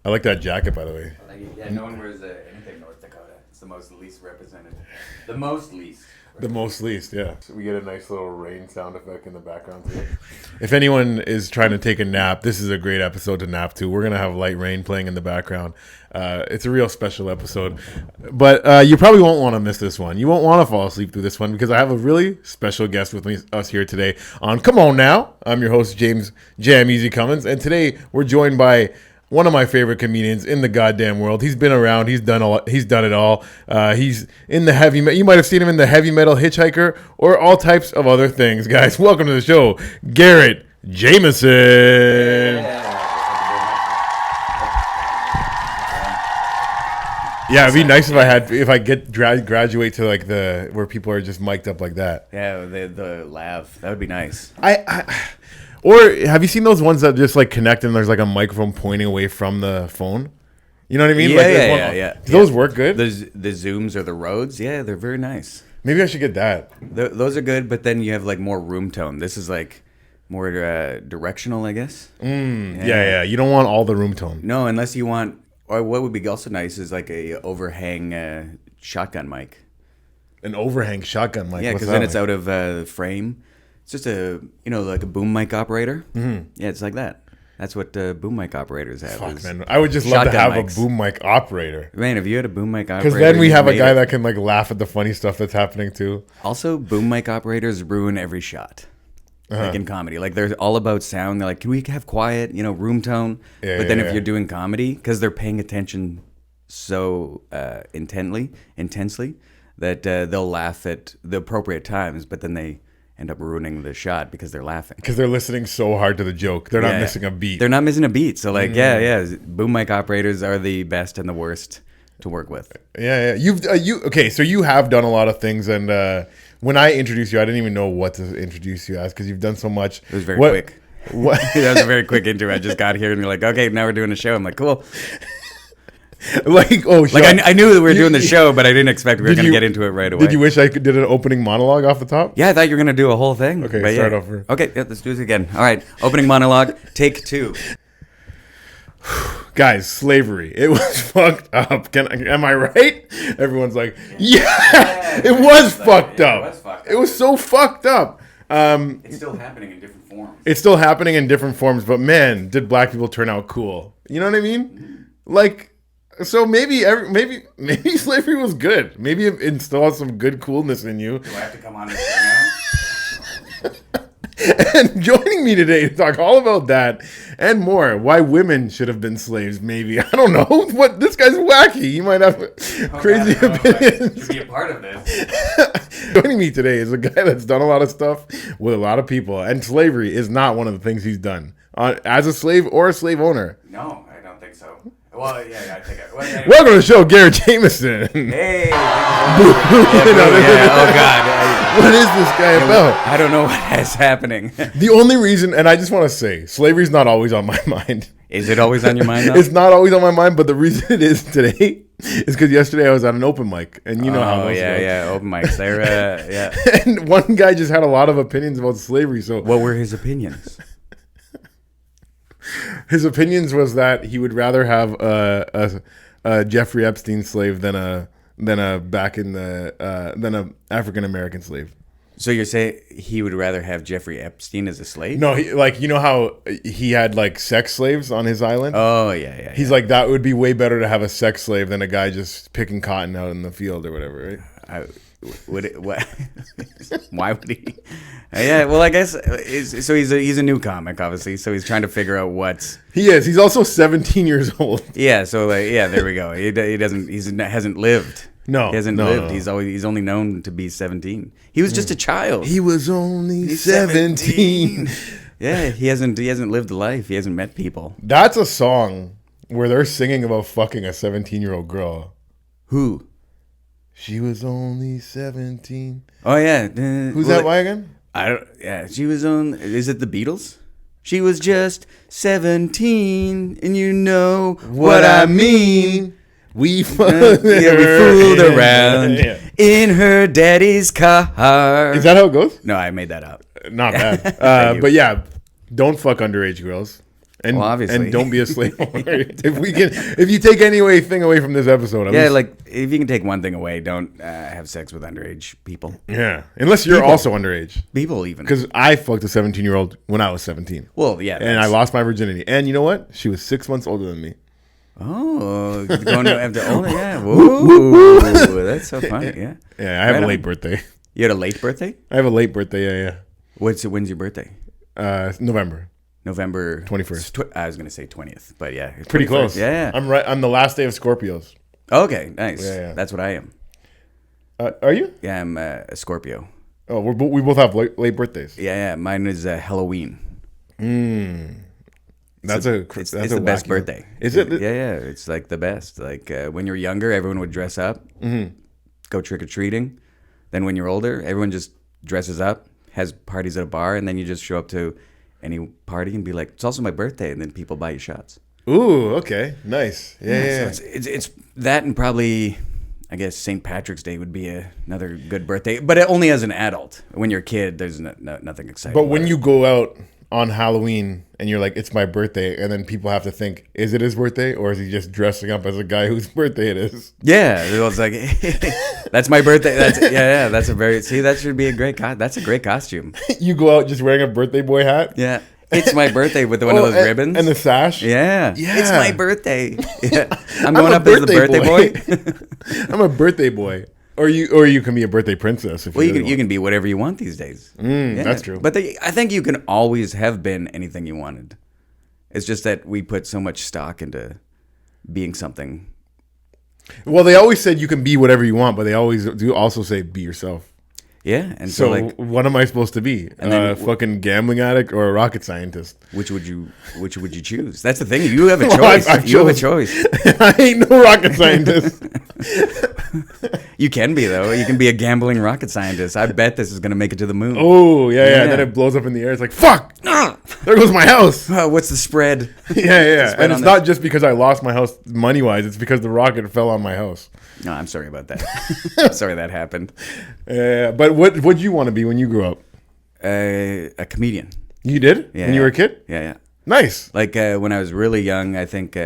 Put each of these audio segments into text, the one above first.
I like that jacket, by the way. Yeah, no one wears anything North Dakota. It's the most least represented. The most least. The most least, yeah. So we get a nice little rain sound effect in the background too. If anyone is trying to take a nap, this is a great episode to nap to. We're going to have light rain playing in the background. It's a real special episode. But you probably won't want to miss this one. You won't want to fall asleep through this one because I have a really special guest with us here today on Come On Now. I'm your host, James Jamieson Cummins. And today we're joined by one of my favorite comedians in the goddamn world. He's been around. He's done it all. He's in the heavy metal. You might have seen him in the heavy metal Hitchhiker or all types of other things. Guys, welcome to the show, Garrett Jamieson. Yeah, it'd be nice if I graduate to like where people are just mic'd up like that. Yeah, the laugh. That would be nice. Or have you seen those ones that just like connect and there's like a microphone pointing away from the phone? You know what I mean? Yeah. Do those work good? The Zooms or the Rodes, yeah, they're very nice. Maybe I should get that. Those are good, but then you have like more room tone. This is like more directional, I guess. Yeah. You don't want all the room tone. No, unless you want. Or what would be also nice is like a overhang shotgun mic. An overhang shotgun mic. Yeah, because then it's out of frame. It's just like a boom mic operator. Mm-hmm. Yeah, it's like that. That's what boom mic operators have. Fuck, man. I would just love to have a boom mic operator. Man, if you had a boom mic operator. Because then we have a guy that can like laugh at the funny stuff that's happening too. Also, boom mic operators ruin every shot. Like in comedy. Like they're all about sound. They're like, can we have quiet, room tone? Yeah, but then if you're doing comedy, because they're paying attention so intensely, that they'll laugh at the appropriate times, but then they end up ruining the shot because they're laughing. Because they're listening so hard to the joke. They're not missing a beat. They're not missing a beat. So like, boom mic operators are the best and the worst to work with. Yeah. Okay, so you have done a lot of things, and when I introduced you, I didn't even know what to introduce you as because you've done so much. It was very quick. What? That was a very quick intro. I just got here and you're like, okay, now we're doing a show. I'm like, cool. I knew that we were doing the show, but I didn't expect we were going to get into it right away. Did you wish I did an opening monologue off the top? Yeah, I thought you were going to do a whole thing. Okay, start over. Okay, let's do this again. All right, opening monologue, take 2. Guys, slavery. It was fucked up. Am I right? Everyone's like, yeah, it was fucked up. It was so fucked up. It's still happening in different forms. It's still happening in different forms, but man, did black people turn out cool. You know what I mean? Like, so maybe slavery was good. Maybe it installed some good coolness in you. Do I have to come on this show now? And joining me today to talk all about that and more, why women should have been slaves, maybe. I don't know. What this guy's wacky. He might have crazy opinions. Should be a part of this. Joining me today is a guy that's done a lot of stuff with a lot of people, and slavery is not one of the things he's done as a slave or a slave owner. No, I don't think so. Well, yeah, I think I... Well, anyway. Welcome to the show, Garrett Jamieson. Hey! Oh, God. What is this guy about? I don't know what is happening. The only reason, and I just want to say, slavery's not always on my mind. Is it always on your mind, though? It's not always on my mind, but the reason it is today is because yesterday I was at an open mic, and you know how those go. Yeah, open mics. They're, yeah. And one guy just had a lot of opinions about slavery, so... What were his opinions? His opinions was that he would rather have a Jeffrey Epstein slave than a African American slave. So you're saying he would rather have Jeffrey Epstein as a slave? No, you know how he had like sex slaves on his island? Oh yeah. He's like, that would be way better to have a sex slave than a guy just picking cotton out in the field or whatever, right? What? Why would he? Yeah, well, I guess so. He's a new comic, obviously. So he's trying to figure out what's. He is. He's also 17 years old. Yeah. So there we go. He hasn't lived. No, he hasn't lived. No. He's only known to be 17. He was just a child. He was only 17. Yeah, he hasn't lived a life. He hasn't met people. That's a song where they're singing about fucking a 17-year-old girl. Who? She was only 17. Oh yeah. Who's that? Why again? I don't. Yeah, she was on. Is it the Beatles? She was just 17, and you know what I mean. We fooled around in her daddy's car. Is that how it goes? No, I made that up. Not bad. But yeah, don't fuck underage girls. And, Well, obviously. and don't be a slave owner. If you take anything away from this episode, at Yeah, least, like if you can take one thing away, don't have sex with underage people. yeah, unless you're People. also underage. People even. Because I fucked a 17-year-old when I was 17. Well, yeah. And I lost my virginity. And you know what? She was 6 months older than me. Oh, going after older, yeah. Woo, that's so funny. Yeah. Yeah, I have Right a on. late birthday. You had a late birthday? I have a late birthday. Yeah, When's your birthday? November November 21st. I was gonna say 20th, but yeah, it's Pretty 21st. close. Yeah. I'm right. I'm the last day of Scorpios. Okay, nice. Yeah. That's what I am. Are you? Yeah, I'm a Scorpio. Oh, we both have late birthdays. Yeah. Mine is Halloween. That's It's a the best wacky- birthday. Is it? Yeah. It's like the best. Like when you're younger, everyone would dress up, go trick or treating. Then when you're older, everyone just dresses up, has parties at a bar, and then you just show up to any party and be like, "It's also my birthday," and then people buy you shots. Ooh, okay, nice. Yeah. So it's that, and probably, I guess St. Patrick's Day would be another good birthday, but only as an adult. When you're a kid, there's nothing exciting. But when you go out on Halloween and you're like, it's my birthday, and then people have to think, is it his birthday, or is he just dressing up as a guy whose birthday it is? yeah, it's like that's my birthday. That's a very that should be a great that's a great costume. You go out just wearing a birthday boy hat. Yeah, it's my birthday with one of those ribbons and the sash. Yeah, Yeah. it's my birthday. Yeah, I'm I'm going a up as the birthday boy. I'm a birthday boy. Or you can be a birthday princess if Well, really you can be whatever you want these days. That's true. But I think you can always have been anything you wanted. It's just that we put so much stock into being something. Well, they always said you can be whatever you want, but they always do also say be yourself. Yeah, and So, so like, what am I supposed to be? A fucking gambling addict or a rocket scientist? which would you choose? That's the thing. You have a Well, choice. I've You have a chosen. choice. I ain't no rocket scientist. You can be though. You can be a gambling rocket scientist. I bet this is gonna make it to the moon. Oh, yeah. Yeah. And then it blows up in the air. It's like, fuck! There goes my house. Oh, what's the spread? Yeah. Spread And on it's not just because I lost my house money-wise. It's because the rocket fell on my house. No, I'm sorry about that. Sorry that happened. But what'd you want to be when you grew up? A comedian. You did? Yeah. When you were a kid? Yeah. Nice. Like when I was really young, I think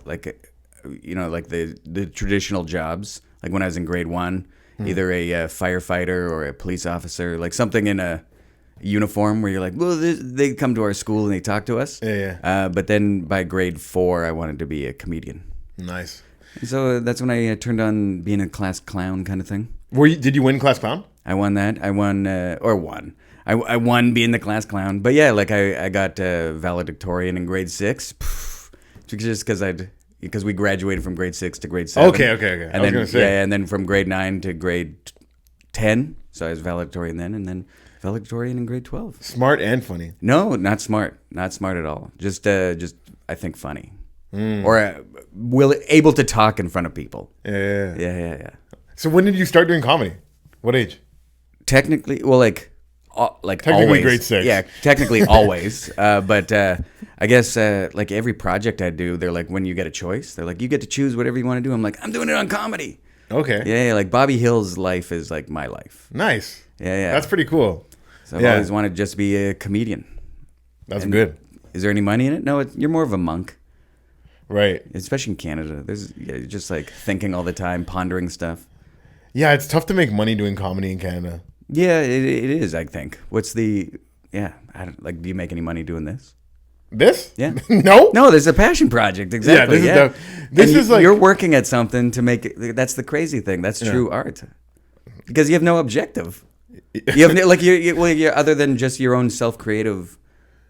like the traditional jobs. Like when I was in grade 1, either a firefighter or a police officer, like something in a uniform where you're like, well, they come to our school and they talk to us. Yeah. But then by grade 4, I wanted to be a comedian. Nice. So that's when I turned on being a class clown kind of thing. Did you win class clown? I won that. I won. I won being the class clown. But yeah, like I got valedictorian in grade 6, just because we graduated from grade 6 to grade 7. Okay. And I was then gonna say. yeah, and then from grade 9 to grade 10. So I was valedictorian then, and then valedictorian in grade 12. Smart and funny. No, not smart. Not smart at all. Just I think funny. Or able to talk in front of people. Yeah. Yeah. So when did you start doing comedy? What age? Technically, well, like Technically always. grade 6. Yeah, technically always. But I guess like every project I do, they're like, when you get a choice, they're like, you get to choose whatever you want to do. I'm like, I'm doing it on comedy. Okay. Yeah, like Bobby Hill's life is like my life. Nice. Yeah. That's pretty cool. So I've always wanted to just be a comedian. That's good. Is there any money in it? No, you're more of a monk. Right. Especially in Canada. You're just like thinking all the time, pondering stuff. Yeah, it's tough to make money doing comedy in Canada. Yeah, it is, I think. I don't, do you make any money doing this? This? Yeah. No? No, there's a passion project. Exactly. Yeah, this is like you're working at something to make it. That's the crazy thing. That's true art. Because you have no objective. You have like you're other than just your own self-creative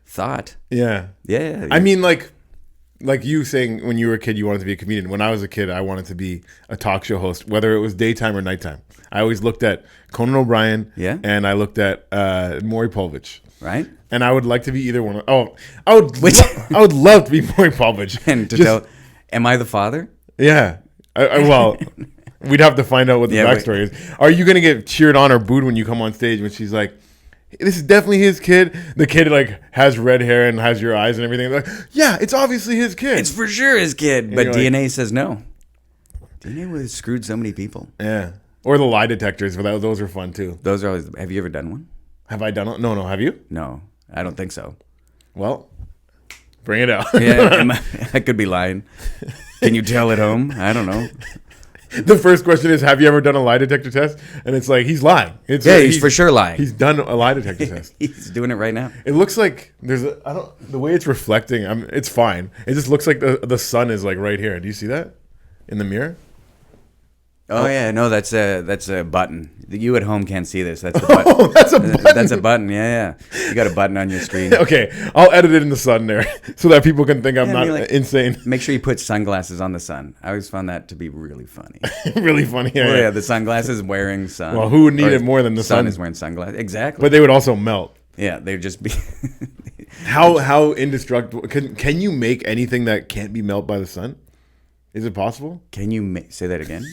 thought. Yeah. Yeah. I mean, like you saying when you were a kid you wanted to be a comedian. When I was a kid, I wanted to be a talk show host, whether it was daytime or nighttime. I always looked at Conan O'Brien, and I looked at Maury Povich. Right. And I would like to be either one. I would love to be Maury Povich. And to tell, am I the father? Yeah. Well, we'd have to find out what the backstory is. Are you going to get cheered on or booed when you come on stage when she's like, this is definitely his kid? The kid like has red hair and has your eyes and everything. Like, yeah, it's obviously his kid. It's for sure his kid. And but you're DNA says no. DNA would have screwed so many people. Yeah. Or the lie detectors, but those are fun too. Those are always. Have you ever done one? Have I done it? No. Have you? No, I don't think so. Well, Bring it out. Yeah, I could be lying. Can you tell at home? I don't know. The first question is, have you ever done a lie detector test? And it's like, he's lying. He's for sure lying. He's done a lie detector test. He's doing it right now. It looks like the way it's reflecting, it's fine. It just looks like the sun is like right here. Do you see that in the mirror? Oh yeah, no, that's a button. You at home can't see this. That's the button. Oh, that's a button. That's a button. Yeah. You got a button on your screen. Okay, I'll edit it in the sun there so that people can think I'm not insane. Make sure you put sunglasses on the sun. I always found that to be really funny. Really funny. Yeah, well, yeah, the sunglasses wearing sun. Well, who would need it more than the sun? Is wearing sunglasses. Exactly. But they would also melt. Yeah, they'd just be. How indestructible? Can you make anything that can't be melted by the sun? Is it possible? Can you say that again?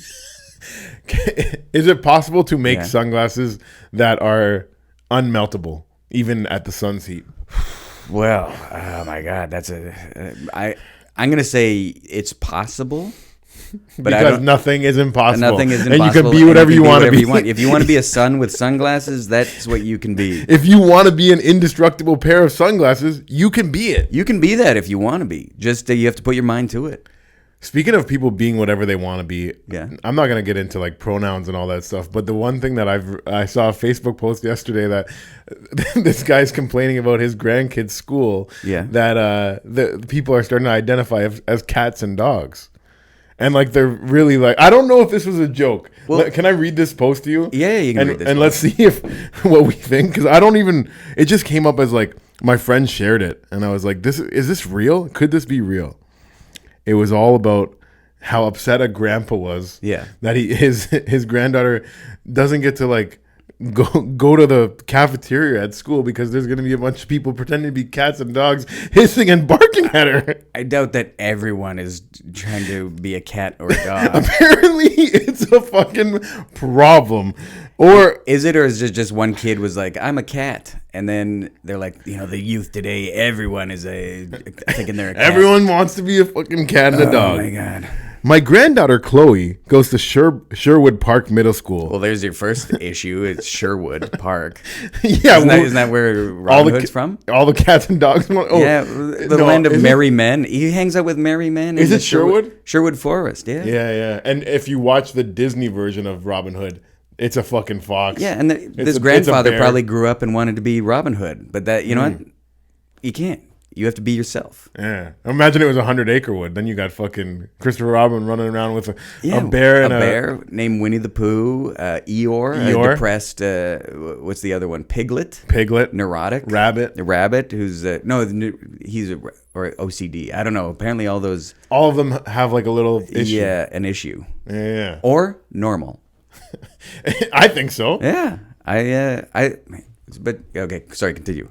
Is it possible to make sunglasses that are unmeltable, even at the sun's heat? Well, oh my God, I'm gonna say it's possible, but because nothing is impossible. Nothing is impossible, and you can be whatever you want to be. If you want to be a sun with sunglasses, that's what you can be. If you want to be an indestructible pair of sunglasses, you can be it. You can be that if you want to be. Just you have to put your mind to it. Speaking of people being whatever they want to be, yeah. I'm not gonna get into like pronouns and all that stuff. But the one thing that I saw a Facebook post yesterday that this guy's complaining about his grandkids' school. Yeah. That the people are starting to identify as cats and dogs, and like they're really like, I don't know if this was a joke. Well, can I read this post to you? Yeah, you can read this. And let's see if what we think, because I don't even. It just came up as like my friend shared it, and I was like, is this real? Could this be real? It was all about how upset a grandpa was. Yeah. That his granddaughter doesn't get to like go to the cafeteria at school because there's going to be a bunch of people pretending to be cats and dogs hissing and barking at her. I doubt that everyone is trying to be a cat or a dog. Apparently, it's a fucking problem. Or is it just one kid was like, I'm a cat. And then they're like, the youth today, everyone is thinking they're a cat. Everyone wants to be a fucking cat and a dog. Oh, my God. My granddaughter, Chloe, goes to Sherwood Park Middle School. Well, there's your first issue. It's Sherwood Park. Yeah. Isn't that where Robin Hood's from? All the cats and dogs. Yeah, the land of merry men. He hangs out with merry men. Is it Sherwood? Sherwood Forest, yeah. Yeah. And if you watch the Disney version of Robin Hood, it's a fucking fox. Yeah, and this grandfather probably grew up and wanted to be Robin Hood. But that, what? You can't. You have to be yourself. Yeah. Imagine it was 100 Acre Wood. Then you got fucking Christopher Robin running around with a bear and a bear named Winnie the Pooh, Eeyore, a depressed, what's the other one? Piglet, neurotic, Rabbit, who's he's or OCD. I don't know. Apparently all of them have like a little issue. Yeah, an issue. Yeah. Or normal. I think so. Yeah. But okay, sorry, continue.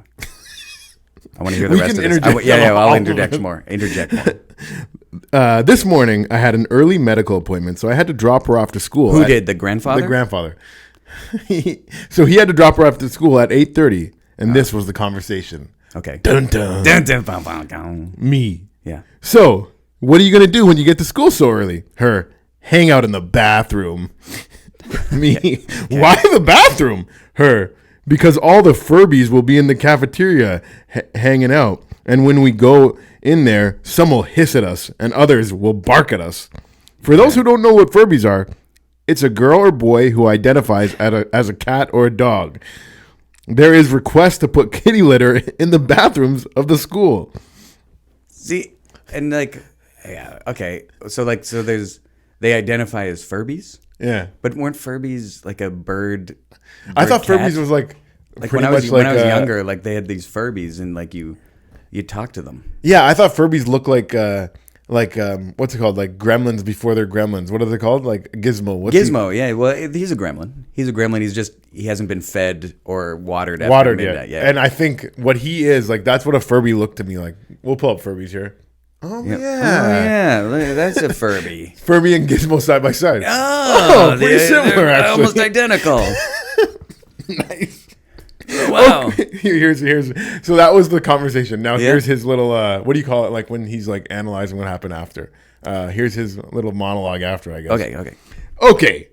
I want to hear the rest of this. I'll interject more. This morning, I had an early medical appointment, so I had to drop her off to school. Who did? The grandfather? The grandfather. So he had to drop her off to school at 8:30, and this was the conversation. Okay. Dun dun. Dun dun bum, bum, bum. Me. Yeah. So, what are you going to do when you get to school so early? Her, hang out in the bathroom. Me. Okay. Why the bathroom? Her, because all the Furbies will be in the cafeteria hanging out. And when we go in there, some will hiss at us and others will bark at us. For those who don't know what Furbies are, it's a girl or boy who identifies as a cat or a dog. There is request to put kitty litter in the bathrooms of the school. See, and okay. So they identify as Furbies? Yeah. But weren't Furbies like a bird I thought cat? Furbies was like when I was younger, like they had these Furbies and like you talk to them. Yeah, I thought Furbies look like what's it called? Like gremlins before they're gremlins. What are they called? Like Gizmo. Gizmo, yeah. Well, he's a gremlin. He hasn't been fed or watered midnight yet. And I think what he is, like that's what a Furby looked to me like. We'll pull up Furbies here. Oh, yep. yeah. Oh, yeah. That's a Furby. Furby and Gizmo side by side. Oh, pretty similar, actually. Almost identical. Nice. Wow. Okay. Here's so that was the conversation. Now here's his little what do you call it? Like when he's like analyzing what happened after. Here's his little monologue after, I guess. Okay.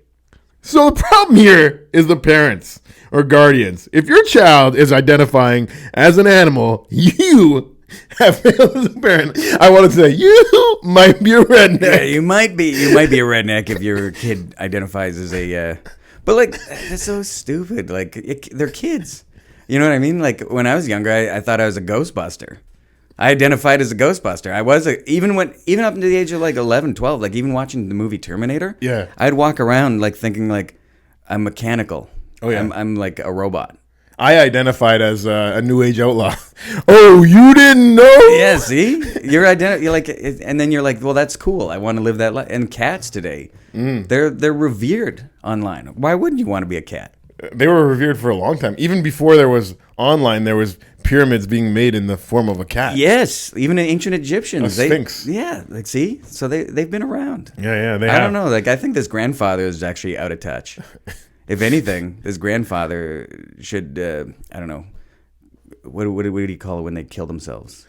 So the problem here is the parents or guardians. If your child is identifying as an animal, you have failed as a parent, I want to say you might be a redneck. Yeah, you might be a redneck if your kid identifies as a. But like that's so stupid. Like they're kids. You know what I mean? Like when I was younger, I thought I was a Ghostbuster. I identified as a Ghostbuster. I was even up to the age of like 11, 12, like even watching the movie Terminator. Yeah. I'd walk around like thinking like I'm mechanical. Oh yeah. I'm like a robot. I identified as a new age outlaw. Oh, you didn't know? Yeah, see? You're like, and then you're like, well, that's cool. I want to live that life. And cats today, they're revered online. Why wouldn't you want to be a cat? They were revered for a long time. Even before there was online, there was pyramids being made in the form of a cat. Yes, even in ancient Egyptians. A sphinx. Yeah, like see? So they've been around. Yeah, I don't know. Like I think this grandfather is actually out of touch. If anything, this grandfather should, I don't know, what do you call it when they kill themselves?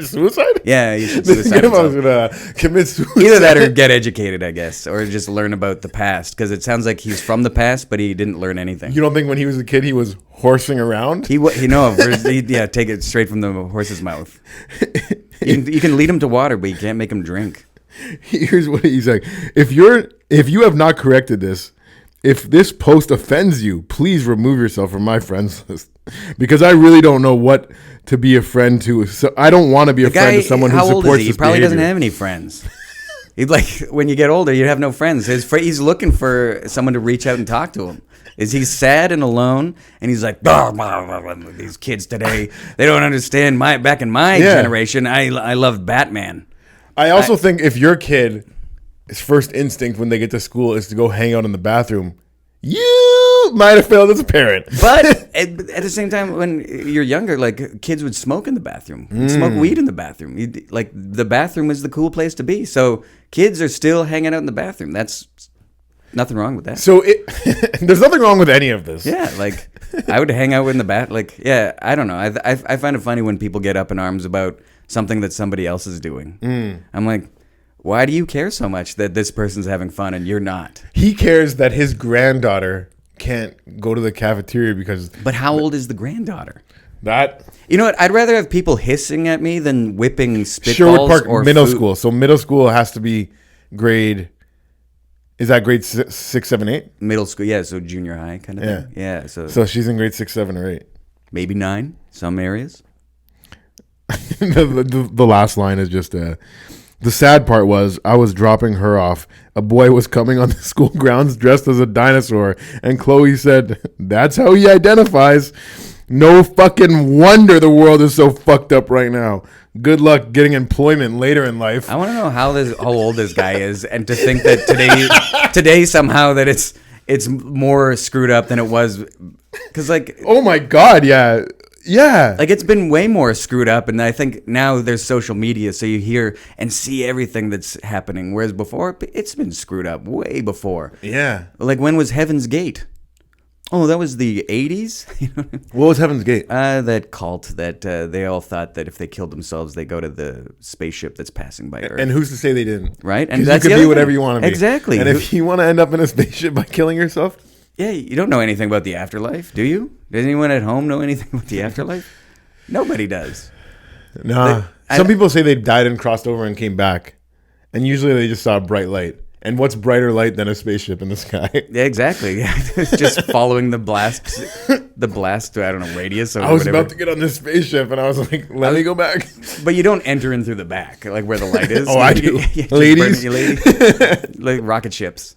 Suicide? Yeah, you should This suicide grandma's himself. gonna commit suicide. Either that or get educated, I guess, or just learn about the past, because it sounds like he's from the past, but he didn't learn anything. You don't think when he was a kid he was horsing around? Take it straight from the horse's mouth. You can lead him to water, but you can't make him drink. Here's what he's like. If you have not corrected this, if this post offends you, please remove yourself from my friends list, because I really don't know what to be a friend to. So I don't want to be a friend to someone who supports this behavior. How old is he? He probably doesn't have any friends. He'd like when you get older, you have no friends. He's looking for someone to reach out and talk to him. Is he sad and alone? And he's like, blah, blah, blah, blah. These kids today, they don't understand. Back in my generation, I loved Batman. I also think if your kid, his first instinct when they get to school is to go hang out in the bathroom, you might have failed as a parent. But at the same time, when you're younger, like kids would smoke in the bathroom, smoke weed in the bathroom. Like the bathroom is the cool place to be. So kids are still hanging out in the bathroom. That's nothing wrong with that. So there's nothing wrong with any of this. Yeah, like I would hang out in the bath. Like, yeah, I don't know. I find it funny when people get up in arms about something that somebody else is doing. I'm like, why do you care so much that this person's having fun and you're not? He cares that his granddaughter can't go to the cafeteria because... But how old is the granddaughter? That... You know what? I'd rather have people hissing at me than whipping spitballs Sherwood Park or middle food. school. So middle school has to be grade... Is that grade 6, 7, 8? Middle school, yeah. So junior high kind of thing. Yeah. So she's in grade 6, 7, or 8. Maybe 9, some areas. the last line is just... The sad part was I was dropping her off. A boy was coming on the school grounds dressed as a dinosaur, and Chloe said, "That's how he identifies." No fucking wonder the world is so fucked up right now. Good luck getting employment later in life. I want to know how old this guy is, and to think that today somehow that it's more screwed up than it was, because like, oh my god, yeah. Like it's been way more screwed up, and I think now there's social media, so you hear and see everything that's happening. Whereas before, it's been screwed up way before. Yeah. Like when was Heaven's Gate? Oh, that was the 80s? What was Heaven's Gate? That cult that they all thought that if they killed themselves, they go to the spaceship that's passing by Earth. And who's to say they didn't? Right? And you could be whatever you want to be. Exactly. And if you want to end up in a spaceship by killing yourself? Yeah, you don't know anything about the afterlife, do you? Does anyone at home know anything about the afterlife? Nobody does. Nah. Some people say they died and crossed over and came back. And usually they just saw a bright light. And what's brighter light than a spaceship in the sky? Yeah, exactly. Yeah. Just following the blast, I don't know, radius or I was whatever. about to get on this spaceship and I was like, let me go back. But you don't enter in through the back, like where the light is. Oh, I do. Ladies. Like rocket ships.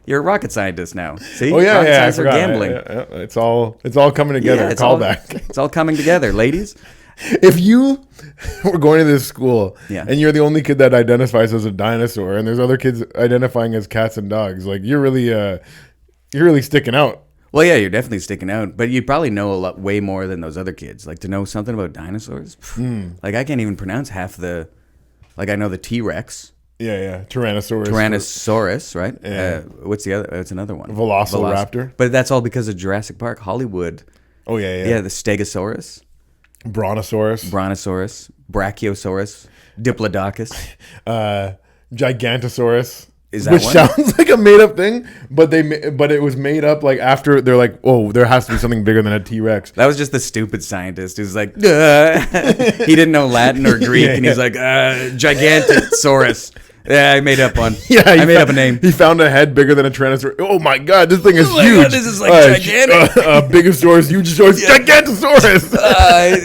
You're a rocket scientist now. See? Oh, yeah, rocket yeah. science are gambling. Yeah. It's all coming together. Yeah, Callback. It's all coming together, ladies. If you were going to this school and you're the only kid that identifies as a dinosaur and there's other kids identifying as cats and dogs, like you're really sticking out. Well, yeah, you're definitely sticking out, but you probably know way more than those other kids. Like to know something about dinosaurs. Like I can't even pronounce half the. Like I know the T-Rex. Yeah. Tyrannosaurus, right? Yeah. What's the other? It's another one. Velociraptor. But that's all because of Jurassic Park, Hollywood. Oh yeah. Yeah, the Stegosaurus. Brontosaurus, Brachiosaurus, Diplodocus, Gigantosaurus. Is that which one? sounds like a made up thing, but it was made up like after they're like, oh, there has to be something bigger than a T-Rex. That was just the stupid scientist who's like, duh. He didn't know Latin or Greek, and he's like, Gigantosaurus. Yeah, I made up one. Yeah, I made up a name. He found a head bigger than a Tyrannosaurus. Oh my god, this thing is Oh my huge. God, this is like gigantic. Bigosaurus, Hugeosaurus, Gigantosaurus.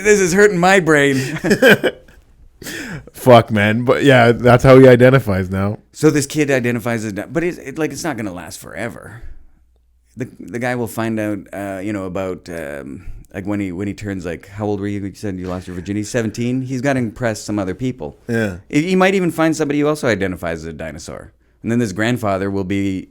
This is hurting my brain. Fuck, man. But yeah, that's how he identifies now. So this kid identifies as, but it's not going to last forever. The guy will find out, about like when he turns like, how old were you? You said you lost your virginity. 17. He's got to impress some other people. Yeah. He might even find somebody who also identifies as a dinosaur, and then this grandfather will be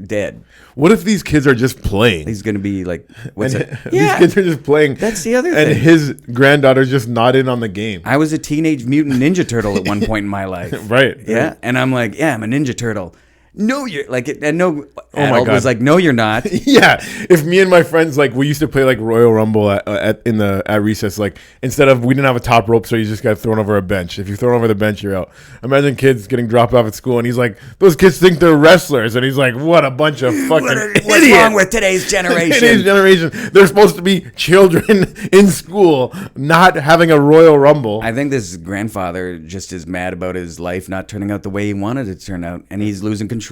dead. What if these kids are just playing? He's going to be like, what's it? These kids are just playing. That's the other and thing. his granddaughter's just not in on the game. I was a teenage mutant ninja turtle at one point in my life. Right. Yeah. And I'm like, yeah, I'm a ninja turtle. No, you're like, and no my God. was like, no, you're not. Yeah, if me and my friends, like, we used to play like Royal Rumble at recess, like, instead of, we didn't have a top rope, so you just got thrown over a bench. If you're thrown over the bench, you're out. Imagine kids getting dropped off at school, and he's like, those kids think they're wrestlers, and he's like, what a bunch of fucking idiots. What's wrong with today's generation? Today's generation, they're supposed to be children in school, not having a Royal Rumble. I think this grandfather just is mad about his life not turning out the way he wanted it to turn out, and he's losing control,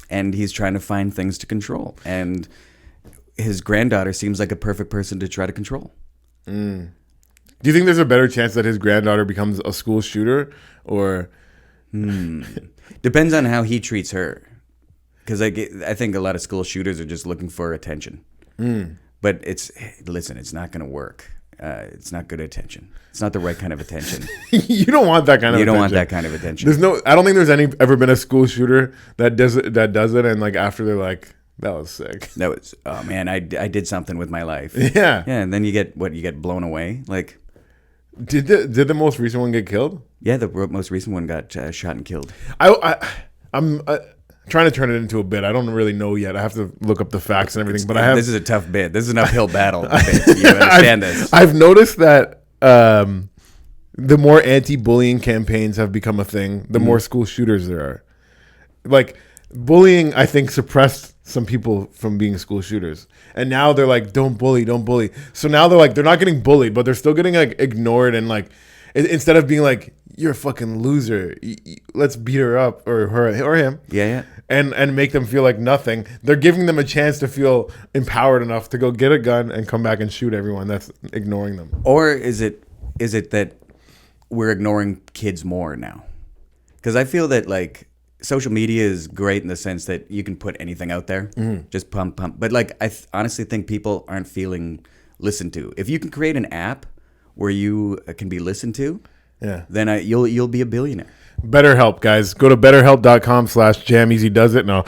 and he's trying to find things to control, and his granddaughter seems like a perfect person to try to control. Do you think there's a better chance that his granddaughter becomes a school shooter, or Depends on how he treats her, because I think a lot of school shooters are just looking for attention. But it's not going to work. It's not good attention. It's not the right kind of attention. you don't want that kind of You don't attention. want that kind of attention. I don't think there's ever been a school shooter that does it and like after they're like, that was sick. That was, oh man, I did something with my life. Yeah. Yeah, and then you get blown away. Like, Did the most recent one get killed? yeah, the most recent one got shot and killed. I'm trying to turn it into a bit. I don't really know yet. I have to look up the facts and everything. But I have. This is a tough bit. This is an uphill battle. You understand this? I've noticed that the more anti-bullying campaigns have become a thing, the more school shooters there are. Like, bullying, I think, suppressed some people from being school shooters, and now they're like, don't bully. So now they're like, they're not getting bullied, but they're still getting like ignored, and like, instead of being like, you're a fucking loser, let's beat her up, or her or him, Yeah. and make them feel like nothing. They're giving them a chance to feel empowered enough to go get a gun and come back and shoot everyone that's ignoring them. Or is it that we're ignoring kids more now? Because I feel that like social media is great in the sense that you can put anything out there, just pump. But like I honestly think people aren't feeling listened to. If you can create an app where you can be listened to, Yeah. then you'll be a billionaire. BetterHelp, guys. Go to betterhelp.com/jameasydoesit. No,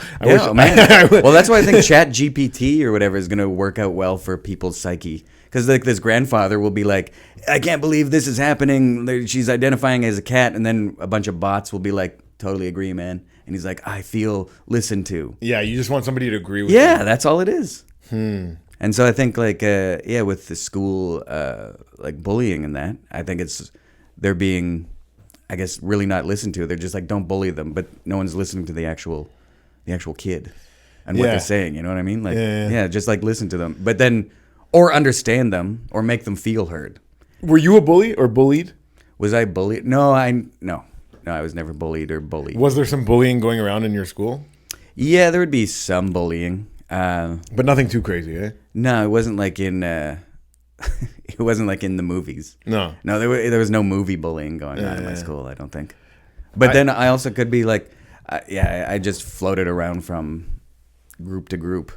Man. Well, that's why I think Chat GPT or whatever is going to work out well for people's psyche. Because like this grandfather will be like, I can't believe this is happening. She's identifying as a cat. And then a bunch of bots will be like, totally agree, man. And he's like, I feel listened to. Yeah, you just want somebody to agree with you. Yeah, that's all it is. And so I think like, with the school, like bullying and that, I think they're being, I guess, really not listened to. They're just like, don't bully them, but no one's listening to the actual kid and what Yeah. they're saying. You know what I mean? Like, Yeah. just like listen to them, but then, or understand them, or make them feel heard. Were you a bully or bullied? Was I bullied? No, I was never bullied or bullied. Was there some bullying going around in your school? Yeah, there would be some bullying. But nothing too crazy, eh? No, it wasn't like in. It wasn't like in the movies. No. There was no movie bullying going on in my school, I don't think. But then I also could be like, I just floated around from group to group.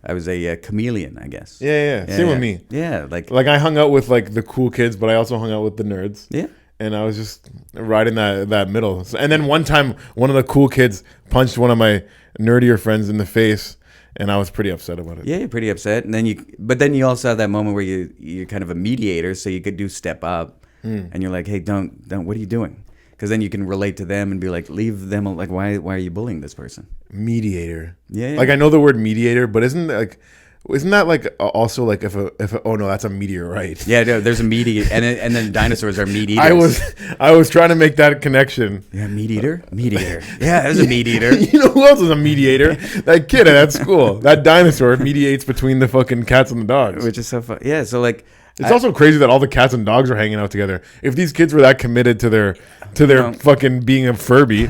I was a chameleon, I guess. Yeah. Same with me. Yeah, like I hung out with like the cool kids, but I also hung out with the nerds. yeah. And I was just riding that middle. And then one time, one of the cool kids punched one of my nerdier friends in the face, and I was pretty upset about it. Yeah, you're pretty upset, and then you also have that moment where you're kind of a mediator, so you could step up, and you're like, hey, don't, what are you doing? Because then you can relate to them and be like, leave them, like, why are you bullying this person? Mediator. Yeah. Like, I know the word mediator, but isn't like, Isn't that like also like if a oh no, that's a meteorite. Yeah, no, there's a meat eater, and then dinosaurs are meat eaters. I was trying to make that connection. Yeah, meat eater. Yeah, there's a meat eater. You know who else is a mediator? That kid at school. That dinosaur mediates between the fucking cats and the dogs. Which is so fun. Yeah, so like it's also crazy that all the cats and dogs are hanging out together. If these kids were that committed to their fucking being a Furby,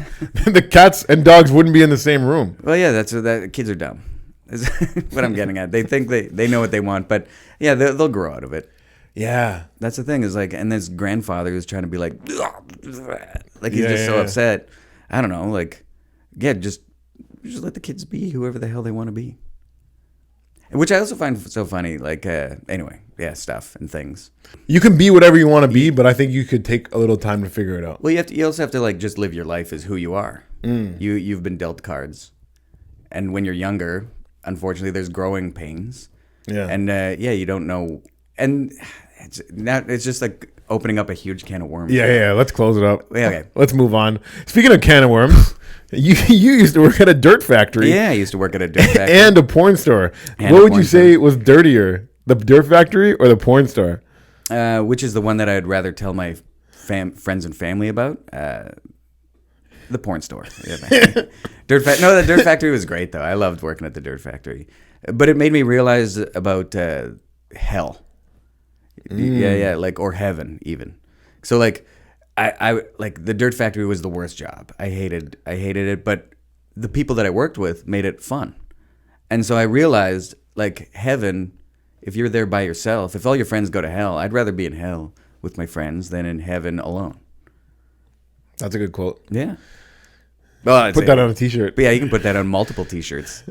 the cats and dogs wouldn't be in the same room. Well, yeah, that kids are dumb. Is what I'm getting at. They think they know what they want, but yeah, they'll grow out of it. Yeah, that's the thing. Is like, and this grandfather is trying to be like he's just so upset. I don't know, like, yeah, just let the kids be whoever the hell they want to be. Which I also find so funny. Like, anyway, yeah, stuff and things. You can be whatever you want to be, but I think you could take a little time to figure it out. Well, you also have to like just live your life as who you are. You've been dealt cards, and when you're younger, unfortunately, there's growing pains. Yeah. And you don't know. And it's just like opening up a huge can of worms. Yeah. Let's close it up. Yeah, okay. Let's move on. Speaking of can of worms, you used to work at a dirt factory. Yeah, I used to work at a dirt factory. And a porn store. What would you say was dirtier, the dirt factory or the porn store? Which is the one that I'd rather tell my friends and family about? The porn store. Yeah, the dirt factory was great though. I loved working at the dirt factory, but it made me realize about hell. Yeah, like or heaven even. So like, I like the dirt factory was the worst job. I hated it, but the people that I worked with made it fun, and so I realized like heaven. If you're there by yourself, if all your friends go to hell, I'd rather be in hell with my friends than in heaven alone. That's a good quote. Yeah. Well, put that on a t-shirt. But yeah, you can put that on multiple t-shirts.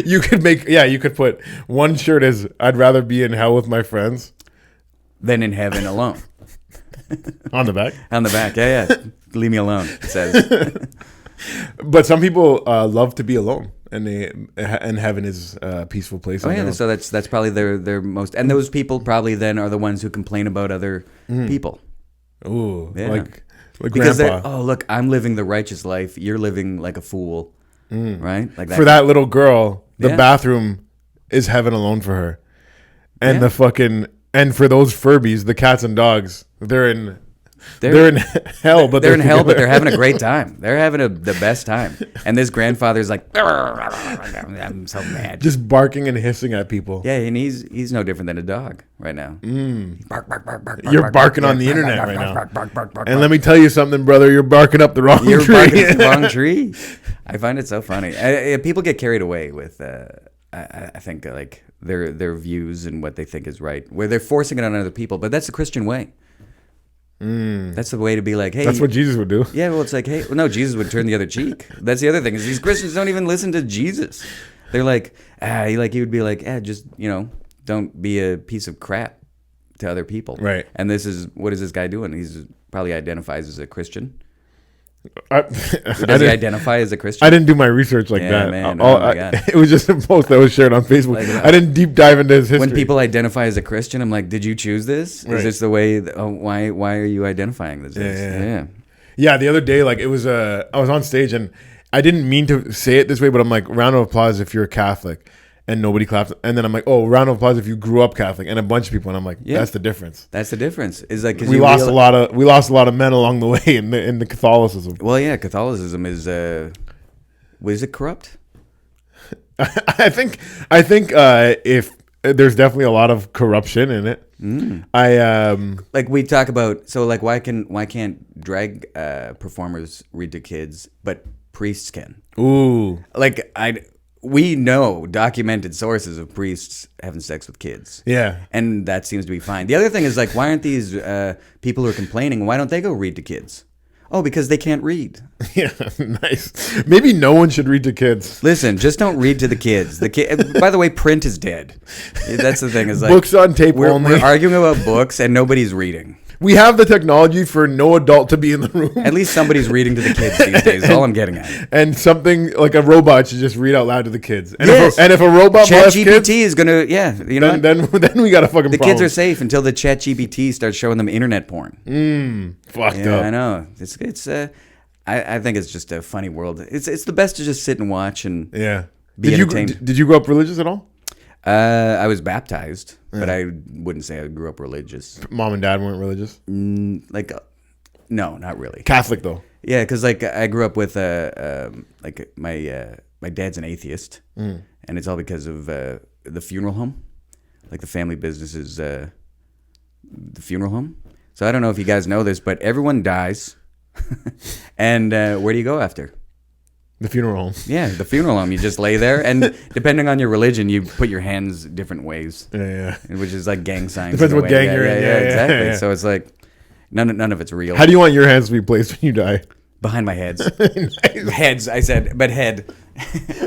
You could put one shirt as I'd rather be in hell with my friends than in heaven alone. On the back? On the back, yeah. Leave me alone, it says. But some people love to be alone, and heaven is a peaceful place. Oh yeah, so that's probably their most, and those people probably then are the ones who complain about other people. Ooh, yeah. like because grandpa. Look, I'm living the righteous life. You're living like a fool, right? Like that. For that little girl, the bathroom is heaven alone for her, and and for those Furbies, the cats and dogs, they're in hell, but they're in hell, but they're having a great time. They're having the best time. And this grandfather's like, I'm so mad, just barking and hissing at people. Yeah, and he's no different than a dog right now. Bark, bark, bark, bark. You're barking on the internet right now. And let me tell you something, brother. You're barking up the wrong tree. You're barking up the wrong tree. I find it so funny. People get carried away with, I think, like their views and what they think is right, where they're forcing it on other people. But that's the Christian way. That's the way to be like, hey. That's what Jesus would do. Yeah, well, it's like, hey, well, no, Jesus would turn the other cheek. That's the other thing is these Christians don't even listen to Jesus. They're like, he would be like, just, don't be a piece of crap to other people. Right. And what is this guy doing? He's probably identifies as a Christian. Does he identify as a Christian? I didn't do my research like that. Man. Oh my God. It was just a post that was shared on Facebook. I didn't deep dive into his history. When people identify as a Christian, I'm like, did you choose this? Right. Is this the way? Why are you identifying this? Yeah. The other day, like it was I was on stage and I didn't mean to say it this way, but I'm like, round of applause if you're a Catholic. And nobody claps. And then I'm like, oh, round of applause if you grew up Catholic. And a bunch of people. And I'm like, that's the difference. That's the difference. Is like we lost a lot of men along the way in the Catholicism. Well, yeah, Catholicism is it corrupt? I think if there's definitely a lot of corruption in it. Like we talk about. So like why can't drag performers read to kids, but priests can? Ooh, like we know documented sources of priests having sex with kids. Yeah. And that seems to be fine. The other thing is, like, why aren't these people who are complaining, why don't they go read to kids? Oh, because they can't read. Yeah, nice. Maybe no one should read to kids. Listen, just don't read to the kids. By the way, print is dead. That's the thing. Is like books on tape only. We're arguing about books and nobody's reading. We have the technology for no adult to be in the room. At least somebody's reading to the kids these days. Is all I'm getting at. And something like a robot should just read out loud to the kids. And if a robot ChatGPT is gonna, then we got a fucking the problem. kids are safe until the ChatGPT starts showing them internet porn. Fucked up. I know. It's I think it's just a funny world. It's the best to just sit and watch and be entertained. Did you grow up religious at all? I was baptized, but I wouldn't say I grew up religious. Mom and dad weren't religious? No, not really. Catholic, though? Yeah, because like I grew up with like my dad's an atheist, and it's all because of the funeral home. Like the family business is the funeral home. So I don't know if you guys know this, but everyone dies, and where do you go after? The funeral home. Yeah, the funeral home. You just lay there, and depending on your religion, you put your hands different ways. Yeah. Which is like gang signs. Depends what gang you're in. Yeah, exactly. Yeah. So it's like none of it's real. How do you want your hands to be placed when you die? Behind my heads. Nice. Heads, I said, but head.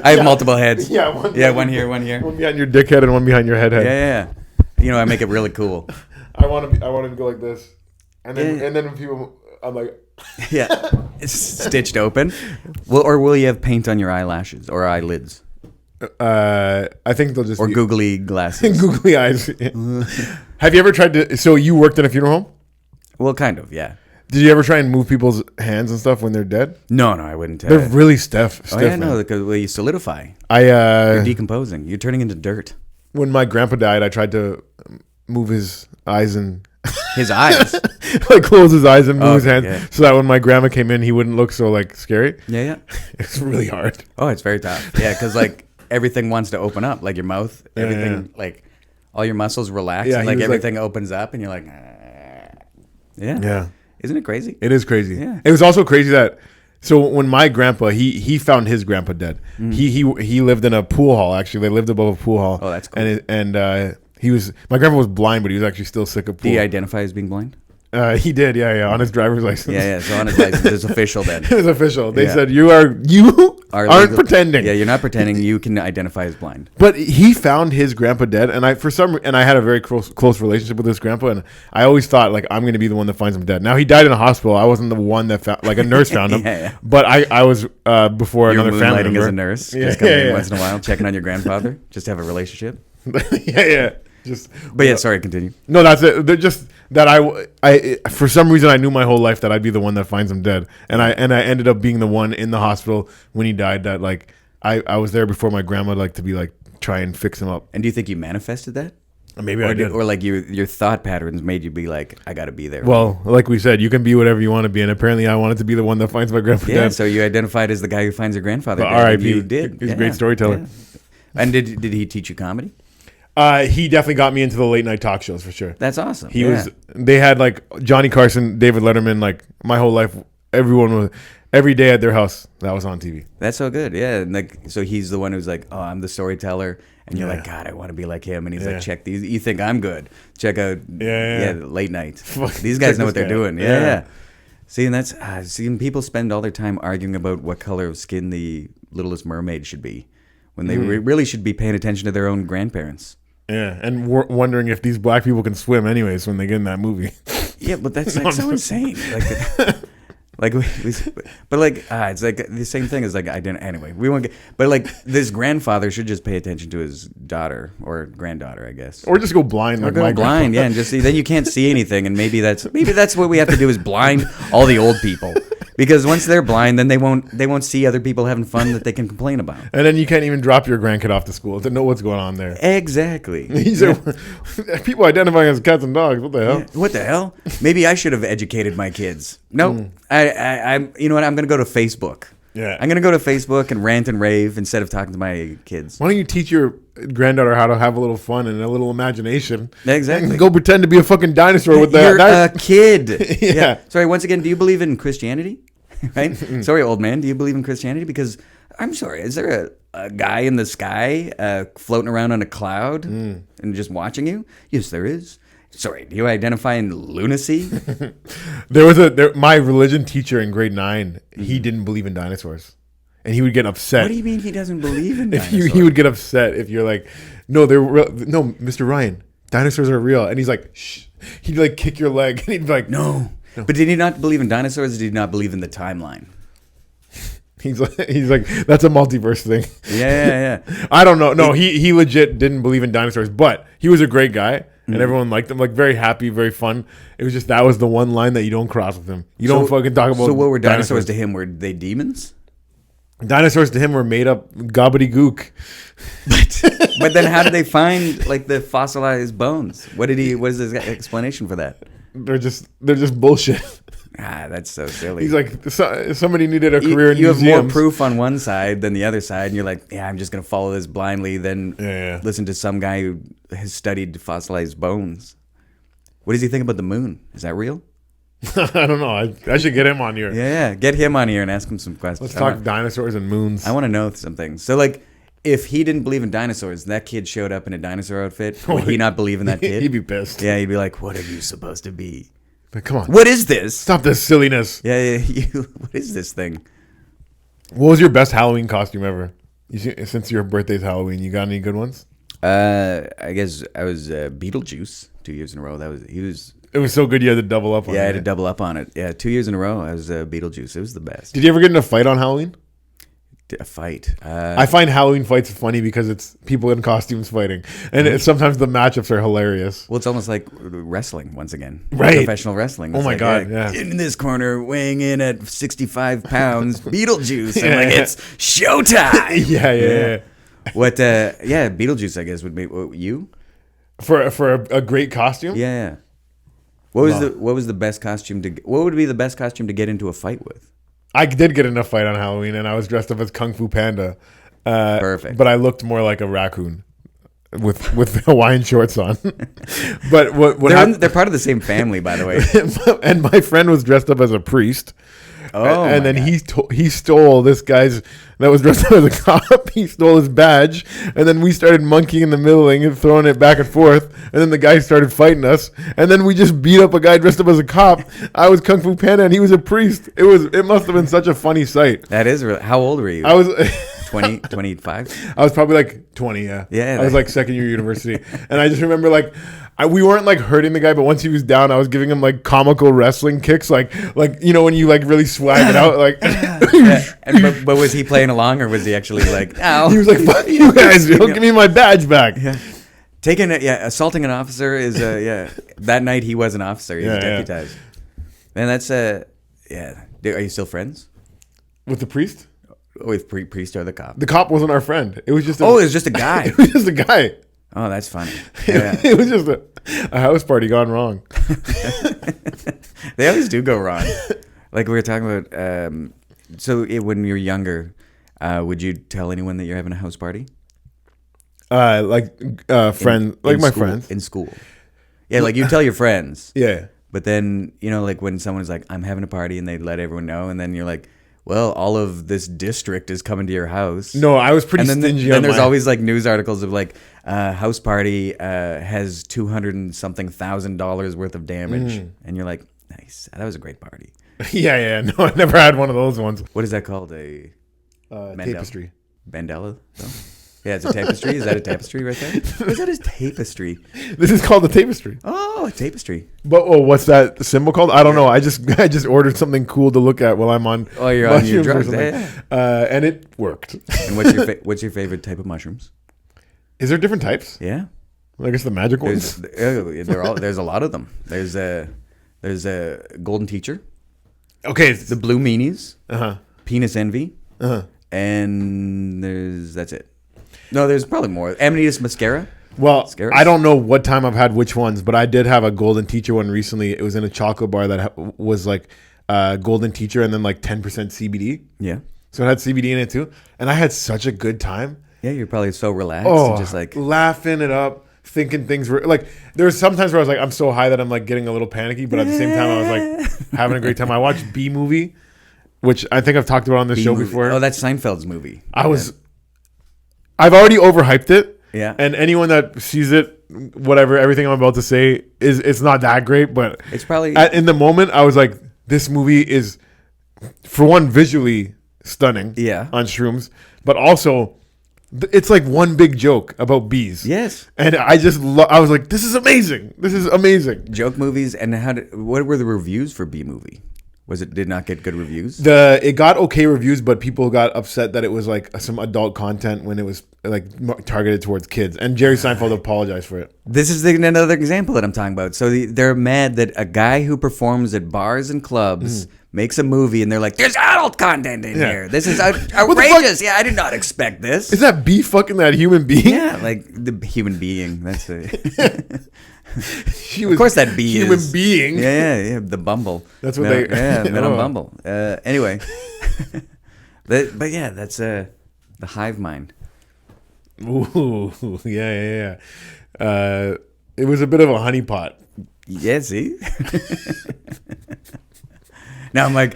I have multiple heads. Yeah, one here, one here. One behind your dick head and one behind your head. Yeah. You know, I make it really cool. I want to go like this, and then when people, I'm like, yeah, it's stitched open. Or will you have paint on your eyelashes or eyelids? I think they'll just googly glasses, googly eyes. Have you ever tried to? So you worked in a funeral home? Well, kind of, yeah. Did you ever try and move people's hands and stuff when they're dead? No, I wouldn't. They're really stiff. Oh yeah, no, because you solidify. You're decomposing. You're turning into dirt. When my grandpa died, I tried to move his eyes and his eyes, like close his eyes and move his hands, so that when my grandma came in, he wouldn't look so like scary. Yeah. It's really hard. Oh, it's very tough. Yeah, because like everything wants to open up, like your mouth, everything, like all your muscles relax, and like everything opens up, and you're like, yeah. Isn't it crazy? It is crazy. Yeah. It was also crazy that when my grandpa he found his grandpa dead. He lived in a pool hall. Actually, they lived above a pool hall. Oh, that's cool. My grandpa was blind, but he was actually still sick of pool. Do you identify as being blind? He did, on his driver's license. Yeah. So on his license, it's official then. It was official. They said you aren't pretending. Yeah, you're not pretending. You can identify as blind. But he found his grandpa dead, and I had a very close relationship with this grandpa, and I always thought like I'm going to be the one that finds him dead. Now he died in a hospital. I wasn't the one that found, like a nurse found him. Yeah. But I was before You're another family member as a nurse, just coming in once in a while, checking on your grandfather, just to have a relationship. Yeah. Sorry, continue. No, that's it. They're just that I for some reason I knew my whole life that I'd be the one that finds him dead, and I ended up being the one in the hospital when he died. That like I was there before my grandma, like to be like try and fix him up. And do you think you manifested that? Maybe I did. Or like your thought patterns made you be like, I got to be there. Well, like we said, you can be whatever you want to be, and apparently I wanted to be the one that finds my grandpa dead. Yeah, so you identified as the guy who finds your grandfather dead. R.I.P. You did. He's a great storyteller. Yeah. And did he teach you comedy? He definitely got me into the late night talk shows for sure. That's awesome. They had like Johnny Carson, David Letterman, like my whole life, every day at their house, that was on TV. That's so good. Yeah. And like, so he's the one who's like, oh, I'm the storyteller. And you're like, God, I want to be like him. And he's like, check these. You think I'm good. Check out late night. These guys know what they're doing. Yeah. See, and that's, seeing people spend all their time arguing about what color of skin the Littlest Mermaid should be when they really should be paying attention to their own grandparents. Yeah, and wondering if these black people can swim anyways when they get in that movie. Yeah, but that's like so insane. Like, it's like the same thing as like I didn't. Anyway, we won't get. But like this grandfather should just pay attention to his daughter or granddaughter, I guess. Or just go blind. Or go blind, yeah, and just see. Then you can't see anything, and maybe that's what we have to do is blind all the old people. Because once they're blind, then they won't see other people having fun that they can complain about. And then you can't even drop your grandkid off to school to know what's going on there. Exactly. People identifying as cats and dogs. What the hell? Yeah. What the hell? Maybe I should have educated my kids. No, I'm. You know what? I'm going to go to Facebook. Yeah. I'm going to go to Facebook and rant and rave instead of talking to my kids. Why don't you teach your granddaughter how to have a little fun and a little imagination? Exactly. And go pretend to be a fucking dinosaur with that. You're a kid. Yeah. Sorry, once again, do you believe in Christianity? Right? Sorry, old man, do you believe in Christianity? Because, I'm sorry, is there a guy in the sky floating around on a cloud and just watching you? Yes, there is. Sorry, do you identify in lunacy? My religion teacher in grade 9, he didn't believe in dinosaurs. And he would get upset. What do you mean he doesn't believe in dinosaurs? He would get upset if you're like, no, they're real. No, Mr. Ryan, dinosaurs are real. And he's like, shh. He'd like kick your leg and he'd be like, no. But did he not believe in dinosaurs or did he not believe in the timeline? He's like, that's a multiverse thing. Yeah. I don't know. No, he legit didn't believe in dinosaurs, but he was a great guy. And everyone liked him, like very happy, very fun. It was just that was the one line that you don't cross with him. You don't fucking talk about. So what were dinosaurs to him? Were they demons? Dinosaurs to him were made up gobbledygook. But then how did they find like the fossilized bones? What is his explanation for that? They're just bullshit. That's so silly. He's like, somebody needed a career in you have museums. more proof on one side than the other side, and you're like, yeah, I'm just gonna follow this blindly. Then listen to some guy who has studied fossilized bones. What does he think about the moon? Is that real? I don't know. I should get him on here. Yeah, get him on here and ask him some questions. Let's talk dinosaurs and moons. I want to know some things. So, like, if he didn't believe in dinosaurs, and that kid showed up in a dinosaur outfit, would he not believe in that kid? He'd be pissed. Yeah, he'd be like, "What are you supposed to be? Like, come on. What is this? Stop this silliness." Yeah. What is this thing? What was your best Halloween costume ever? Since your birthday's Halloween, you got any good ones? I guess I was Beetlejuice 2 years in a row. It was so good you had to double up on it. Yeah, I had to double up on it. Yeah, 2 years in a row, I was Beetlejuice. It was the best. Did you ever get in a fight on Halloween? A fight. I find Halloween fights funny because it's people in costumes fighting. And sometimes the matchups are hilarious. Well, it's almost like wrestling once again. Right. Professional wrestling. It's my like, God, yeah. In this corner, weighing in at 65 pounds, Beetlejuice. And like, it's showtime. Yeah. What, Beetlejuice, I guess, would be you? For a great costume? Yeah. What was the best costume what would be the best costume to get into a fight with? I did get in a fight on Halloween, and I was dressed up as Kung Fu Panda. Perfect. But I looked more like a raccoon with Hawaiian shorts on. But they're part of the same family, by the way. And my friend was dressed up as a priest. Oh, and then he stole this guy's that was dressed up as a cop. He stole his badge, and then we started monkeying in the middle and throwing it back and forth. And then the guy started fighting us, and then we just beat up a guy dressed up as a cop. I was Kung Fu Panda, and he was a priest. It must have been such a funny sight. That is real. How old were you? I was 20, 25? I was probably like 20. Yeah. I was like second year university, and I just remember like. We weren't like hurting the guy, but once he was down, I was giving him like comical wrestling kicks, like you know when you like really swag it out, like. But was he playing along, or was he actually like? Ow. He was like, "Fuck you guys! Don't give me my badge back." Yeah, assaulting an officer is That night he was an officer. He was deputized. Man, that's Are you still friends with the priest? With priest or the cop? The cop wasn't our friend. It was just. It was just a guy. It was just a guy. Oh, that's funny. Yeah. It was just a house party gone wrong. They always do go wrong. Like we were talking about. When you're younger, would you tell anyone that you're having a house party? Friends, my friends in school. Yeah, like you tell your friends. Yeah. But then like when someone's like, "I'm having a party," and they let everyone know, and then you're like, well, all of this district is coming to your house. No, I was pretty stingy. Then there's always like news articles of like house party has $200 and something thousand worth of damage, and you're like, nice, that was a great party. Yeah. No, I never had one of those ones. What is that called? A tapestry. Mandela? No? Yeah, it's a tapestry. Is that a tapestry right there? What is that a tapestry? This is called a tapestry. Oh, a tapestry. But what's that symbol called? I don't know. I just ordered something cool to look at while I'm on. Oh, you're on your drugs. Yeah. And it worked. And what's your favorite type of mushrooms? Is there different types? Yeah. I guess the magic ones. There's a lot of them. There's a golden teacher. Okay. The blue meanies. Penis envy. And that's it. No, there's probably more. Amethyst mascara. Well, I don't know what time I've had which ones, but I did have a golden teacher one recently. It was in a chocolate bar that was like golden teacher and then like 10% CBD. Yeah. So it had CBD in it too. And I had such a good time. Yeah, you're probably so relaxed and just like laughing it up, thinking things were like there was sometimes where I was like, I'm so high that I'm like getting a little panicky, but at the same time I was like having a great time. I watched B Movie, which I think I've talked about on this show before. Oh, that's Seinfeld's movie. I've already overhyped it. Yeah. And anyone that sees it, whatever, everything I'm about to say it's not that great, but it's probably in the moment I was like, this movie is for one visually stunning. Yeah. On shrooms, but also it's like one big joke about bees. Yes. And I just I was like, this is amazing. This is amazing. Joke movies. And what were the reviews for B Movie? Did not get good reviews? It got okay reviews, but people got upset that it was like some adult content when it was like targeted towards kids. And Jerry Seinfeld apologized for it. This is another example that I'm talking about. So they're mad that a guy who performs at bars and clubs makes a movie and they're like, there's adult content in Yeah. here. This is outrageous. Yeah, I did not expect this. Is that bee fucking that human being? Yeah, like the human being. That's it. She was Of course, that bee human is being. Yeah. The Bumble. That's what they. Yeah, met on Oh. Bumble. Anyway, but yeah, that's the hive mind. Ooh, yeah. It was a bit of a honeypot. Yeah, see. Now I'm like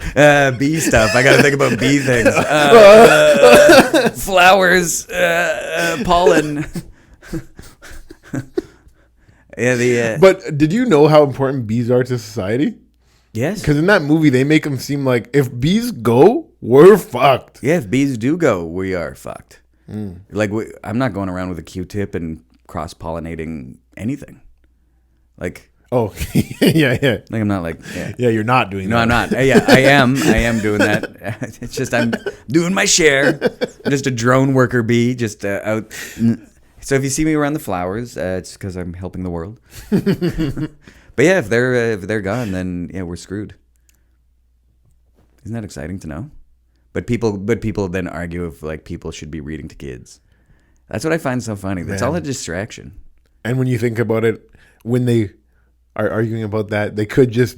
bee stuff. I got to think about bee things. Flowers, pollen. Yeah, But did you know how important bees are to society? yes. Because in that movie, they make them seem like if bees go, we're fucked. Yeah, if bees do go, we are fucked. Like I'm not going around with a Q-tip and cross-pollinating anything. Like Oh, yeah. I'm not like Yeah, you're not doing No, that. I'm not. Yeah, I am doing that. It's just I'm doing my share. I'm just a drone worker bee, just out. So if you see me around the flowers, it's because I'm helping the world. But yeah, if they're gone, then yeah, we're screwed. Isn't that exciting to know? But people then argue if like people should be reading to kids. That's what I find so funny. That's all a distraction. And when you think about it, when they are arguing about that, they could just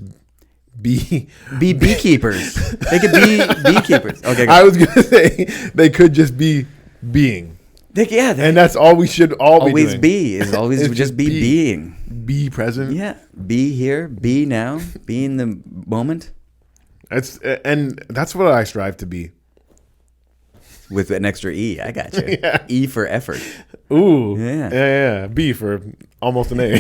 be beekeepers. They could be beekeepers. Okay. I was gonna say they could just be being, and that's all we should all always be doing. be is always It's just be being. Be present. Yeah, be here, be now, be in the moment And that's what I strive to be. with an extra E. I got you. Yeah. E for effort. Ooh, Yeah. yeah. B for almost an A.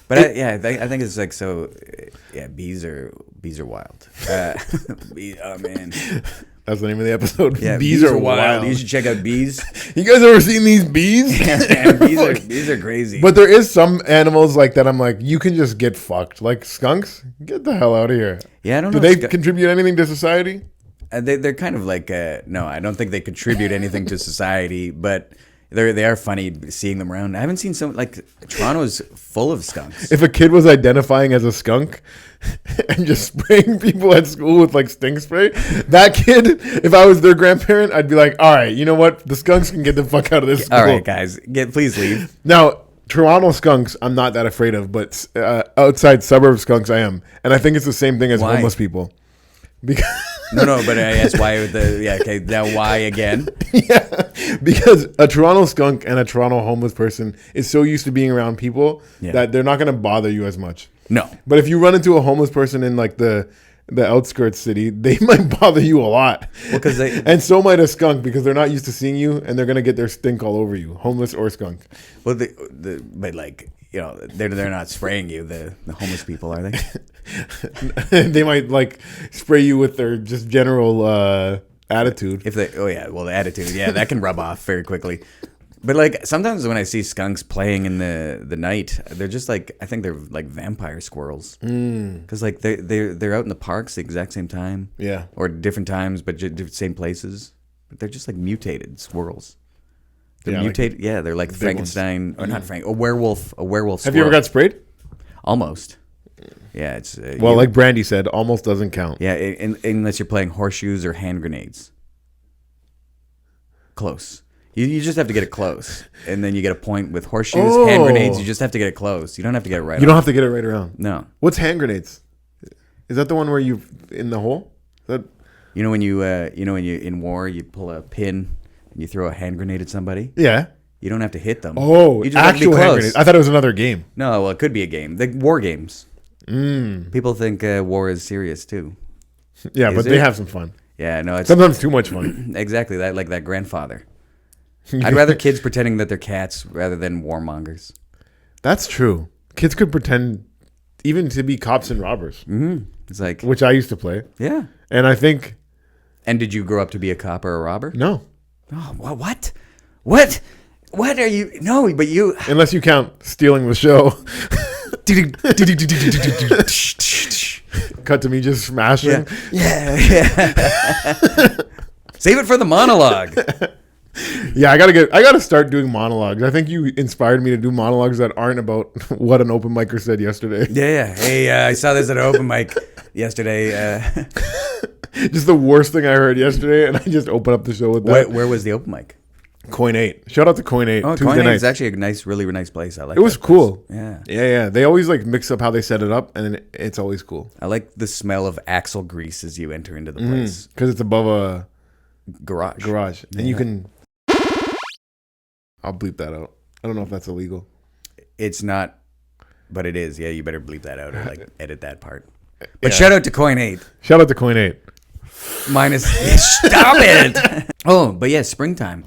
But I think it's like so. Yeah, bees are wild. Oh man, That's the name of the episode. yeah, bees are wild. You should check out bees. You guys ever seen these bees? Yeah, bees are crazy. But there is some animals like that. I'm like, you can just get fucked. Like skunks, get the hell out of here. Yeah, I don't Do know. they contribute anything to society? They're kind of like no, I don't think they contribute anything to society, but they are funny seeing them around. I haven't seen some like Toronto's full of skunks. If a kid was identifying as a skunk and just spraying people at school with like stink spray, that kid, if I was their grandparent, I'd be like, all right, you know what? The skunks can get the fuck out of this school. All right, guys, please leave. Now, Toronto skunks, I'm not that afraid of, but outside suburb skunks, I am. And I think it's the same thing as Why? homeless people. Because No, but I guess why with the okay now why again? yeah, because a Toronto skunk and a Toronto homeless person is so used to being around people that they're not going to bother you as much. No, But if you run into a homeless person in like the outskirts city, they might bother you a lot. well, because And so might a skunk because they're not used to seeing you and they're going to get their stink all over you, homeless or skunk. but like you know they're not spraying you the homeless people, are they? They might like spray you with their just general attitude. If they the attitude that can rub off very quickly. But like sometimes when I see skunks playing in the night, they're just like I think they're like vampire squirrels because like they're out in the parks the exact same time, or different times but same places. But they're just like mutated squirrels. They're mutated. Yeah, they're like Frankenstein or not Frank. A werewolf. A werewolf. Have you ever got sprayed? Almost. Yeah, it's well, like Brandy said, almost doesn't count. Yeah, unless you're playing horseshoes or hand grenades. Close. You just have to get it close, and then you get a point with horseshoes, hand grenades. You just have to get it close. You don't have to get it right. You don't have to get it right around. No. What's hand grenades? Is that the one where you in the hole? Is that You know when you in war you pull a pin and you throw a hand grenade at somebody. yeah. You don't have to hit them. Oh, you just have to be actual hand close. grenades. I thought it was another game. No, well, it could be a game. The war games. People think war is serious too. Yeah, Is but it? they have some fun. Yeah, no, it's Sometimes too much fun. exactly that. Like that grandfather. I'd rather kids pretending that they're cats rather than warmongers. That's true. Kids could pretend even to be cops and robbers, It's like, which I used to play. yeah. And I think And did you grow up to be a cop or a robber? no, Oh, what? What? What are you? No, but you. unless you count stealing the show. Cut to me just smashing. Yeah. Save it for the monologue. Yeah, I gotta start doing monologues. I think you inspired me to do monologues that aren't about what an open micer said yesterday. Yeah. Hey, I saw this at an open mic yesterday. Just the worst thing I heard yesterday, and I just open up the show with that. Where was the open mic? Coin 8. Shout out to Coin 8. Oh, Tuesday Coin 8 nights. is actually a nice, really nice place. I like it was that cool. place. Yeah. They always like mix up how they set it up, and it's always cool. I like the smell of axle grease as you enter into the place. Because it's above a garage. And you can... I'll bleep that out. I don't know if that's illegal. It's not, but it is. Yeah, you better bleep that out or like edit that part. But shout out to Coin 8. Shout out to Coin 8. Minus... Stop it! Oh, but yeah, springtime.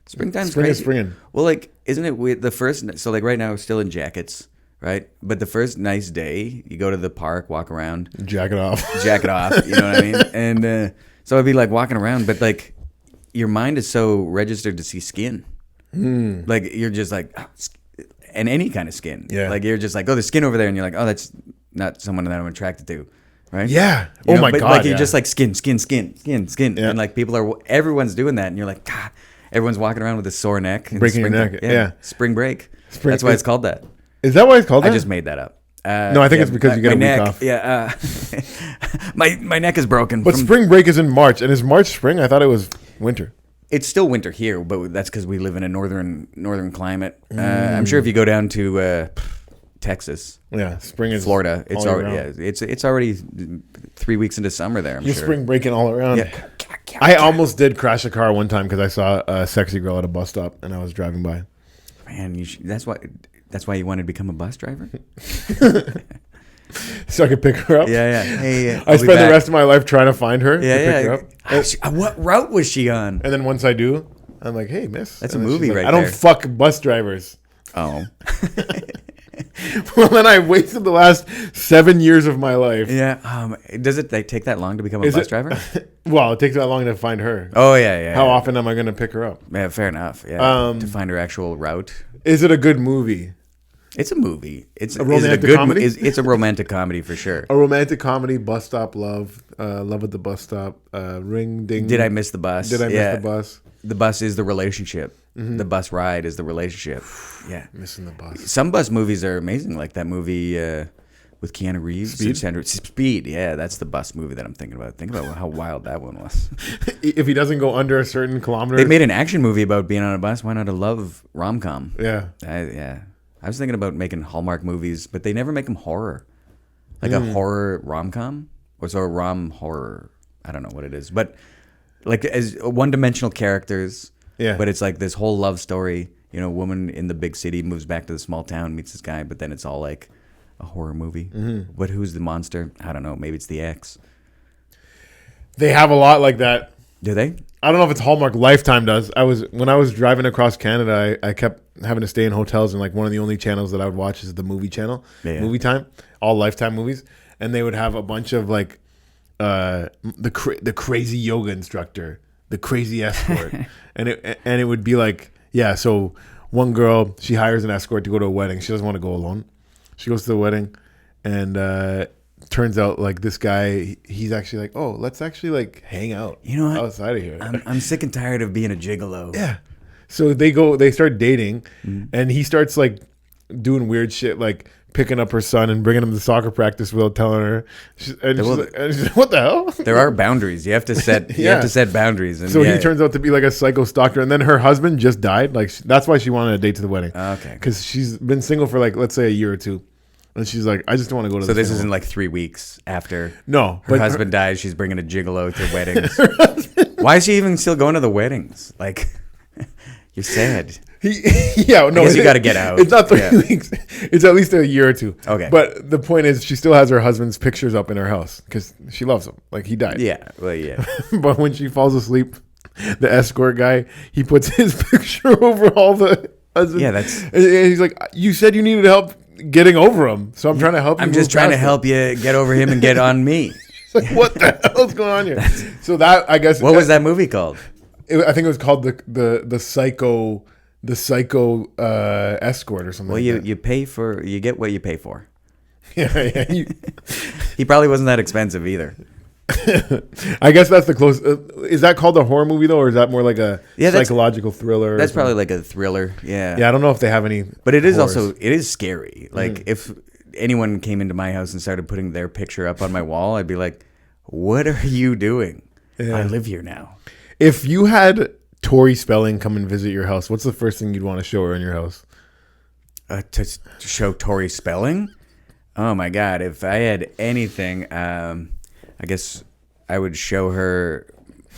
Springtime's Spring crazy. is springing. Well, like, isn't it weird? The first, so like right now, we're still in jackets, right? But the first nice day, you go to the park, walk around, Jacket off. you know what I mean? And so I'd be like walking around, but like your mind is so registered to see skin. Like you're just like, and any kind of skin. Yeah. Like you're just like, oh, there's skin over there, and you're like, oh, that's not someone that I'm attracted to. Right? Yeah. You know, my but God. Like you're just like skin. Yeah. And like everyone's doing that. And you're like, God, everyone's walking around with a sore neck. Breaking your neck. Yeah. Spring break. That's why it's called that. Is that why it's called that? I just made that up. No, I think it's because you get a neck, week off. Yeah. My neck is broken. But spring break is in March. And is March spring? I thought it was winter. It's still winter here, but that's because we live in a northern climate. I'm sure if you go down to Texas, spring is Florida, it's all already it's already 3 weeks into summer there. You're sure. spring breaking all around. Yeah. I almost did crash a car one time because I saw a sexy girl at a bus stop and I was driving by. Man, that's why you wanted to become a bus driver. So I could pick her up. Yeah. Hey, I spent the rest of my life trying to find her. Yeah, to pick her up. What route was she on? And then once I do, I'm like, hey, miss. That's and a then movie she's like, right I don't there. fuck bus drivers. Oh. Well, then I wasted the last 7 years of my life. Yeah. Does it take that long to become a bus driver? Well, it takes that long to find her. Oh, yeah. How often am I going to pick her up? Yeah, fair enough. Yeah. To find her actual route. Is it a good movie? It's a movie. It's a romantic comedy. It's a romantic comedy for sure. A romantic comedy, bus stop love, love at the bus stop, ring ding. Did I miss the bus? Did I miss the bus? The bus is the relationship. The bus ride is the relationship. Yeah, missing the bus. Some bus movies are amazing, like that movie with Keanu Reeves. Speed. Yeah, that's the bus movie that I'm thinking about. Think about how wild that one was. If he doesn't go under a certain kilometer, they made an action movie about being on a bus. Why not a love rom-com? Yeah. I was thinking about making Hallmark movies, but they never make them horror. Like a horror rom-com? Or so a rom horror. I don't know what it is. But like as one-dimensional characters. Yeah. But it's like this whole love story. You know, woman in the big city moves back to the small town, meets this guy, but then it's all like a horror movie. But who's the monster? I don't know. Maybe it's the ex. They have a lot like that. Do they? I don't know if it's Hallmark. Lifetime does. When I was driving across Canada, I kept having to stay in hotels, and like one of the only channels that I would watch is the movie channel, Movie Time, all Lifetime movies, and they would have a bunch of like the crazy yoga instructor, the crazy escort, and it would be like, yeah. So one girl, she hires an escort to go to a wedding. She doesn't want to go alone. She goes to the wedding, and turns out like this guy, he's actually like, oh, let's actually like hang out, you know what? outside of here. I'm sick and tired of being a gigolo. Yeah. So they start dating, and he starts like doing weird shit, like picking up her son and bringing him to soccer practice without telling her. She's like, what the hell? There are boundaries. You have to set. You have to set boundaries. And so he turns out to be like a psycho stalker, and then her husband just died. Like that's why she wanted a date to the wedding. Okay. Because she's been single for like, let's say, a year or two. And she's like, I just don't want to go to. So this isn't like 3 weeks after. No, her husband dies. She's bringing a gigolo to weddings. Why is she even still going to the weddings? Like, you're sad. I guess you got to get out. It's not 3 weeks. It's at least a year or two. Okay. But the point is, she still has her husband's pictures up in her house because she loves him. Like he died. Yeah. Well, yeah. But when she falls asleep, the escort guy, he puts his picture over all the husbands. Yeah, that's. And he's like, you said you needed help getting over him, so I'm trying to help you. I'm just trying to help you get over him and get on me. Like, what the hell's going on here? So that, I guess. What was that movie called? I think it was called the psycho escort or something. Well, like you get what you pay for. Yeah. He probably wasn't that expensive either. I guess that's the close. Is that called a horror movie though, or is that more like a psychological thriller? That's probably like a thriller. Yeah. Yeah, I don't know if they have any. But it is horrors. also it is scary. Like if anyone came into my house and started putting their picture up on my wall, I'd be like, "What are you doing? Yeah. I live here now." If you had Tori Spelling come and visit your house, what's the first thing you'd want to show her in your house? To show Tori Spelling? Oh my God! If I had anything, I guess I would show her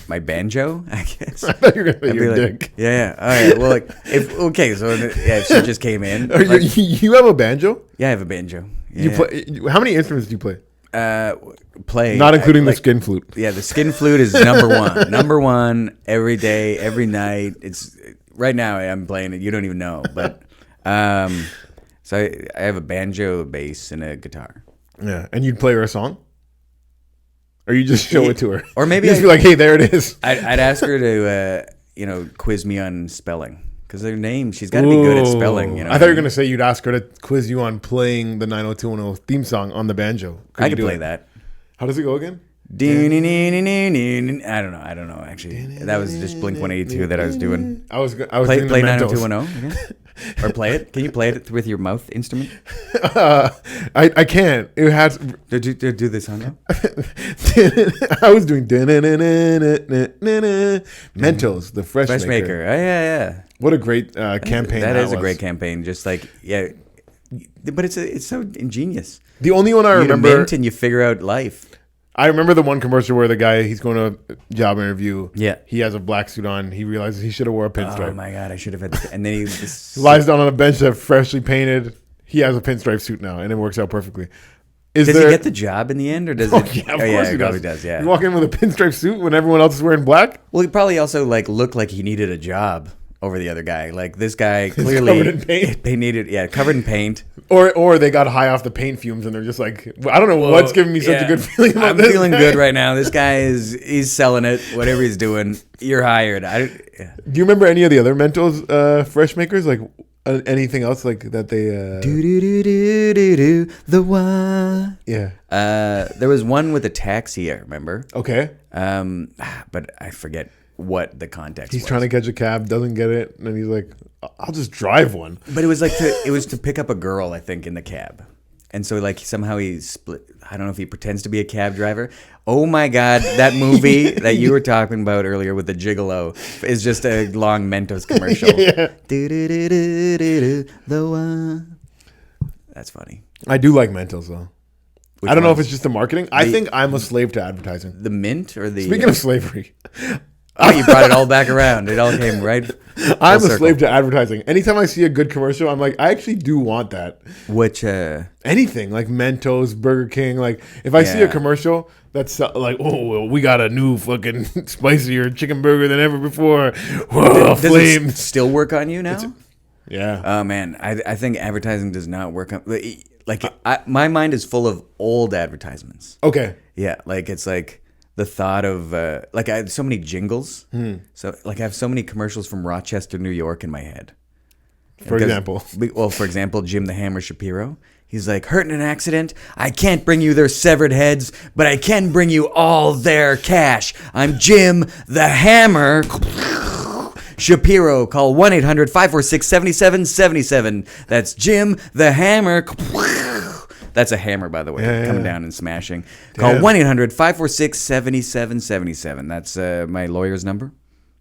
my banjo. I guess. I thought you were gonna say your like, dick. Yeah. All right. Well, like, if she just came in. Like, You have a banjo? yeah, I have a banjo. Yeah, You play? How many instruments do you play? play. Not including the skin flute. Yeah, the skin flute is number one. Number one every day, every night. It's right now I'm playing it. You don't even know, but so I have a banjo, a bass, and a guitar. Yeah, and you'd play her a song, or you just show it to her, or maybe you just be like, "Hey, there it is." I'd ask her to quiz me on spelling. Because her name, she's got to be good at spelling. You know, I thought you were going to say you'd ask her to quiz you on playing the 90210 theme song on the banjo. I could play that. How does it go again? I don't know. Actually, that was just Blink 182 that I was doing. I was play doing the Mentos. 90210 again? Or play it. Can you play it with your mouth instrument? I can't. It has. Do this song now? I was doing Mentos, the fresh maker. Oh, yeah. What a great campaign that is was. a great campaign. Just like, yeah, but it's so ingenious. The only one I remember, mint and you figure out life. I remember the one commercial where the guy, he's going to a job interview. Yeah. He has a black suit on. He realizes he should have wore a pinstripe. Oh my God, I should have had this. And then he lies down on a bench that's freshly painted. He has a pinstripe suit now, and it works out perfectly. Does he get the job in the end, or does it? Yeah, of course he probably does. Yeah. You walk in with a pinstripe suit when everyone else is wearing black? Well, he probably also looked like he needed a job over the other guy. Like this guy clearly covered in paint. They needed covered in paint. Or they got high off the paint fumes and they're just like, I don't know what's giving me such a good feeling about this. I'm feeling good right now. This guy he's selling it. Whatever he's doing, you're hired. Do you remember any of the other Mentos fresh makers? Like anything else like that they the one. Yeah. There was one with a taxi, I remember. Okay. But I forget what the context He's was. trying to catch a cab, doesn't get it, and he's like, I'll just drive one. But it was to pick up a girl, I think, in the cab. And so somehow he split. I don't know if he pretends to be a cab driver. Oh my God, that movie that you were talking about earlier with the gigolo is just a long Mentos commercial. Yeah. The one. That's funny. I do like Mentos though. Which I don't know if ones? it's just the marketing. I think I'm a slave to advertising. The mint or the. Speaking of slavery. Oh, you brought it all back around. It all came right. I'm a slave to advertising. Anytime I see a good commercial, I'm like, I actually do want that. Which anything like Mentos, Burger King. Like if I see a commercial that's like, oh, well, we got a new fucking spicier chicken burger than ever before. Whoa, does flames. it still work on you now? Yeah. Oh man, I think advertising does not work on. My mind is full of old advertisements. Okay. Yeah, it's like. The thought of I have so many jingles, so I have so many commercials from Rochester, New York, in my head. For example, Jim the Hammer Shapiro. He's like, hurt in an accident. I can't bring you their severed heads, but I can bring you all their cash. I'm Jim the Hammer Shapiro. Call 1-800-546-7777. That's Jim the Hammer. That's a hammer, by the way, coming down and smashing. Call 1-800-546-7777. That's my lawyer's number,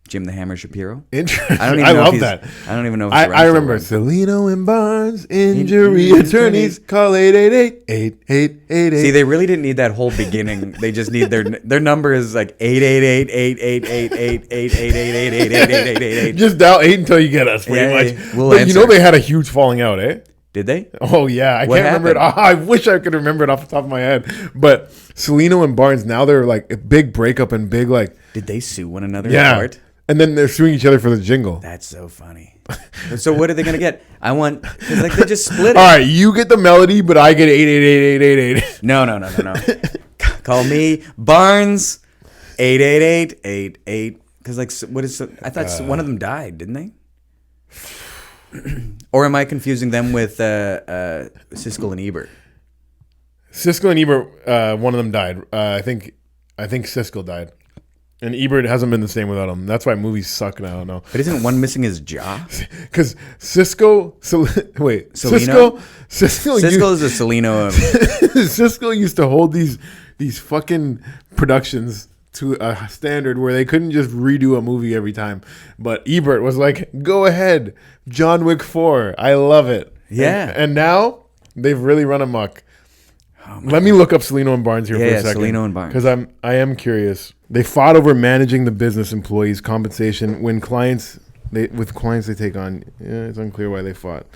Jim the Hammer Shapiro. Interesting. I love that. I don't even know if I remember Celino and Barnes, injury attorneys. Call 888-8888. See, they really didn't need that whole beginning. They just need their number is like 888-888-888-888-888. Just dial 8 until you get us, pretty much. But you know they had a huge falling out, eh? Did they? Oh, yeah. I can't remember it. Oh, I wish I could remember it off the top of my head. But Celino and Barnes, now they're like a big breakup and big like... Did they sue one another? Yeah. Apart? And then they're suing each other for the jingle. That's so funny. So what are they going to get? Because they just split it. All right, you get the melody, but I get 888-888. No. Call me Barnes 888-88. Because what is... I thought one of them died, didn't they? Or am I confusing them with Siskel and Ebert? Siskel and Ebert, one of them died. I think I think Siskel died. And Ebert hasn't been the same without him. That's why movies suck now. No, But isn't one missing his jaw? because Cisco. Celino? Cisco Siskel is a Celino. Cisco used to hold these fucking productions to a standard where they couldn't just redo a movie every time. But Ebert was like, "Go ahead, John Wick 4. I love it." Yeah. And now they've really run amok. Let me look up Celino and Barnes here for a second. Celino and Barnes. Because I am curious. They fought over managing the business employees' compensation with clients they take on. Yeah, it's unclear why they fought.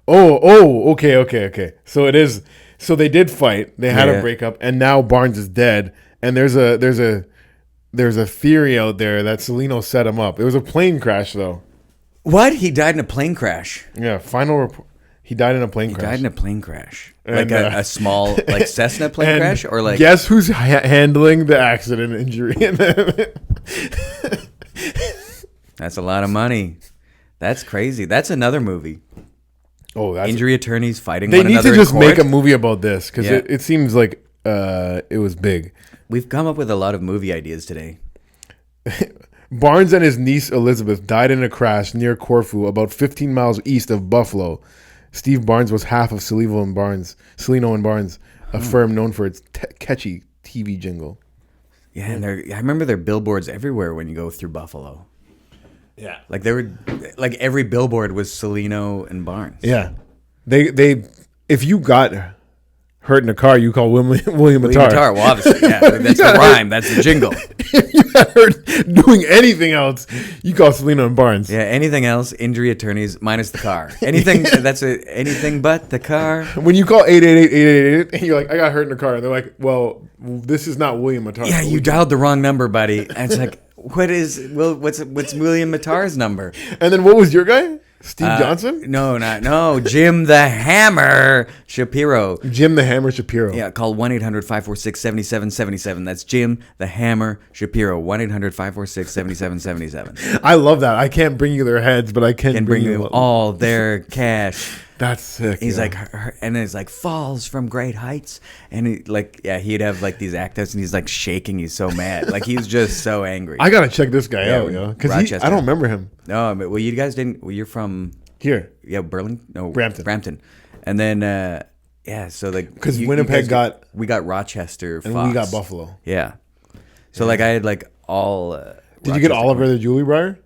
Okay. So it is. So they did fight. They had a breakup, and now Barnes is dead. And there's a theory out there that Celino set him up. It was a plane crash, though. What? He died in a plane crash. Yeah. Final report. He died in a plane crash. He died in a plane crash. And, Like a small, like Cessna plane crash? Or like. Guess who's handling the accident injury? That's a lot of money. That's crazy. That's another movie. Oh, that's Injury attorneys fighting They one need another to just in court. make a movie about this because Yeah. it seems like it was big. We've come up with a lot of movie ideas today. Barnes and his niece Elizabeth died in a crash near Corfu, about 15 miles east of Buffalo. Steve Barnes was half of Celino and Barnes, a firm known for its catchy TV jingle. Yeah, and I remember there are billboards everywhere when you go through Buffalo. Yeah. Like every billboard was Celino and Barnes. Yeah. They if you got hurt in a car, you call William Attar. Well, obviously, yeah. That's the rhyme. That's the jingle. If you got hurt doing anything else, you call Celino and Barnes. Yeah, anything else, injury attorneys minus the car. Anything anything but the car. When you call 888-888 and you're like, I got hurt in a car, and they're like, well, this is not William Attar. Yeah, you dialed the wrong number, buddy. And it's like, what's William Attar's number? And then what was your guy? Steve Johnson? No, Jim the Hammer Shapiro. Jim the Hammer Shapiro. Yeah, call 1-800-546-7777. That's Jim the Hammer Shapiro. 1-800-546-7777. I love that. I can't bring you their heads, but I can Bring you all their cash. That's sick. He's like, and then it's like falls from great heights, and he'd have like these actors, and he's like shaking. He's so mad, like he's just so angry. I gotta check this guy out, because I don't remember him. No, but you guys didn't. Well, you're from here. Yeah, Burlington. No, Brampton. And then so like because Winnipeg we got Rochester, and Fox. we got Buffalo. Yeah, so like I had like all. Did you get Oliver the Julie Briar?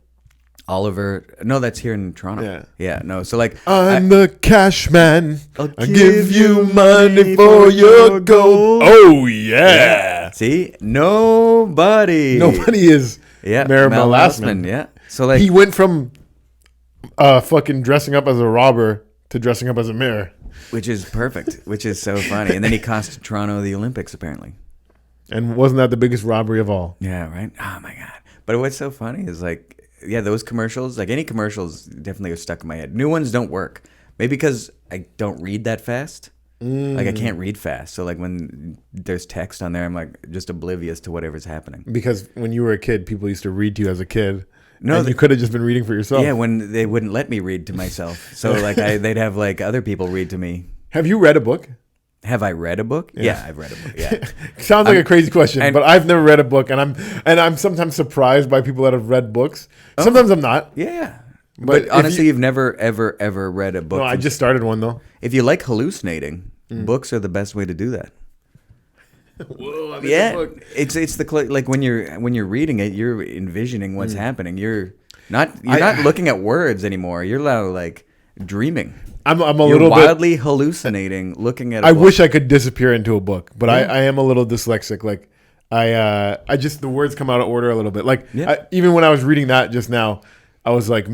Oliver, no, that's here in Toronto. Yeah, no. So like, I'm the cash man. I'll give you money for your gold. Oh yeah. See, nobody is. Yeah, Mel Lastman. Yeah. So like, he went from fucking dressing up as a robber to dressing up as a mayor, which is perfect. Which is so funny. And then he cost Toronto the Olympics apparently. And wasn't that the biggest robbery of all? Yeah. Right. Oh my god. But what's so funny is like. Yeah, those commercials, like any commercials, definitely are stuck in my head. New ones don't work. Maybe because I don't read that fast. Like I can't read fast. So like when there's text on there, I'm like just oblivious to whatever's happening. Because when you were a kid, people used to read to you as a kid. No, and you could have just been reading for yourself. Yeah, when they wouldn't let me read to myself. So like they'd have like other people read to me. Have you read a book? Have I read a book? Yeah, I've read a book. Yeah. Sounds like a crazy question, but I've never read a book, and I'm sometimes surprised by people that have read books. Sometimes I'm not. Yeah. But honestly, you've never ever read a book. No, I just started one though. If you like hallucinating, books are the best way to do that. Whoa, it's the like when you're reading it, you're envisioning what's happening. You're not looking at words anymore. You're like dreaming. I'm a You're little wildly hallucinating, looking at. I wish I could disappear into a book, but I am a little dyslexic. Like I just the words come out of order a little bit. Like even when I was reading that just now, I was like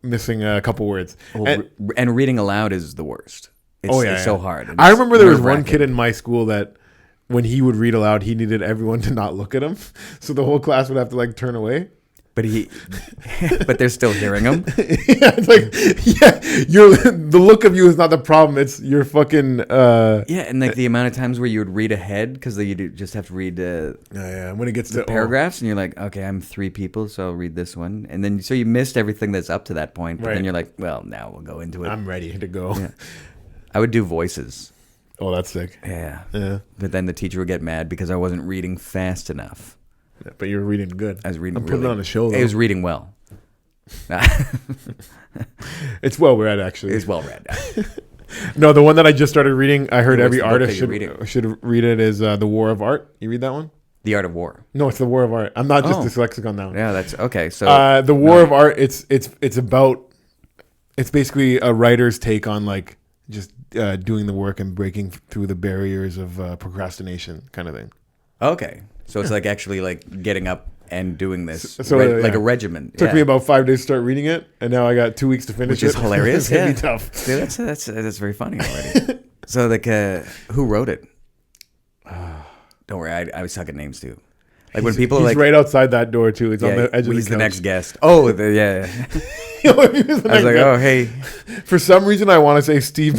missing a couple words. And reading aloud is the worst. It's so hard. I remember there was one kid in my school that when he would read aloud, he needed everyone to not look at him, so the whole class would have to like turn away. But they're still hearing him. It's like, the look of you is not the problem. It's your fucking. And like the amount of times where you would read ahead because you just have to read. When it gets to paragraphs, and you're like, okay, I'm 3 people, so I'll read this one, and then so you missed everything that's up to that point. But then you're like, well, now we'll go into it. I'm ready to go. Yeah. I would do voices. Oh, that's sick. Yeah. Yeah. But then the teacher would get mad because I wasn't reading fast enough. Yeah, but you were reading good. I was reading I'm putting on a show, though. I was reading well. It's well read, actually. It's well read. No, the one that I just started reading, I heard What's every the book artist that you're should read it, is The War of Art. You read that one? The Art of War. No, it's The War of Art. I'm not just Oh. dyslexic on that one. Yeah, that's okay. So The War of Art, it's basically a writer's take on like just doing the work and breaking through the barriers of procrastination, kind of thing. okay. So it's like actually like getting up and doing this, So, like yeah. a regimen. Took me about 5 days to start reading it, and now I got 2 weeks to finish Which is it. hilarious. It's gonna Yeah, be tough. Dude, that's very funny already. So like, who wrote it? Don't worry, I suck at names too. Like when people He's like right outside that door too. It's on the edge of the he's couch. the next guest. Oh, yeah. He was the I was next like, guy. oh hey, For some reason, I want to say Steve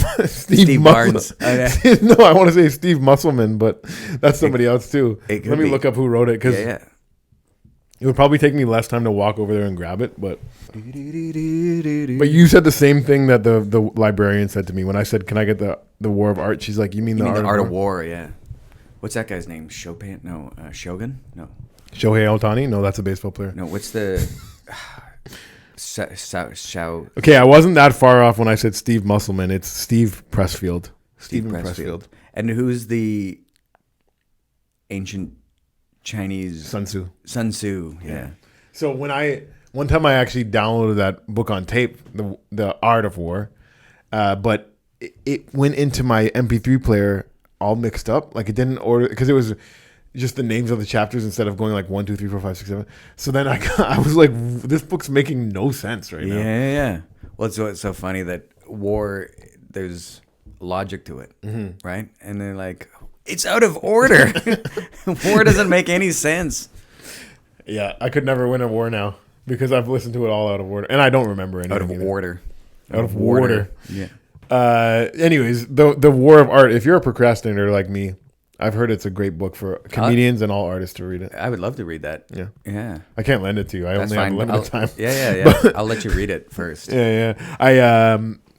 Barnes. No, I want to say Steve Musselman, but that's somebody else too. it could Let me be. look up who wrote it, because yeah. it would probably take me less time to walk over there and grab it. But you said the same thing that the librarian said to me when I said, "Can I get the War of Art?" She's like, "You mean You the mean Art, the Art of of War?" War? Yeah. What's that guy's name? Chopin? No, Shogun? No, Shohei Ohtani? No, that's a baseball player. no. What's the Shao? Okay, I wasn't that far off when I said Steve Musselman. It's Steve Pressfield. Stephen Pressfield. And who's the ancient Chinese Sun Tzu. Sun Tzu? Yeah. So one time I actually downloaded that book on tape, the Art of War, but it went into my MP3 player all mixed up. Like it didn't order, because it was just the names of the chapters instead of going like 1, 2, 3, 4, 5, 6, 7. So then I was like, this book's making no sense right now. Yeah. Well, it's so funny that war, there's logic to it, right? And they're like, it's out of order. War doesn't make any sense. Yeah, I could never win a war now because I've listened to it all out of order, and I don't remember anything. Out of either. order. Out of order. Yeah. Anyways, the War of Art. If you're a procrastinator like me, I've heard it's a great book for comedians and all artists to read it. I would love to read that. Yeah. Yeah. I can't lend it to you. I That's only have fine. limited time. Yeah. I'll let you read it first. Yeah. I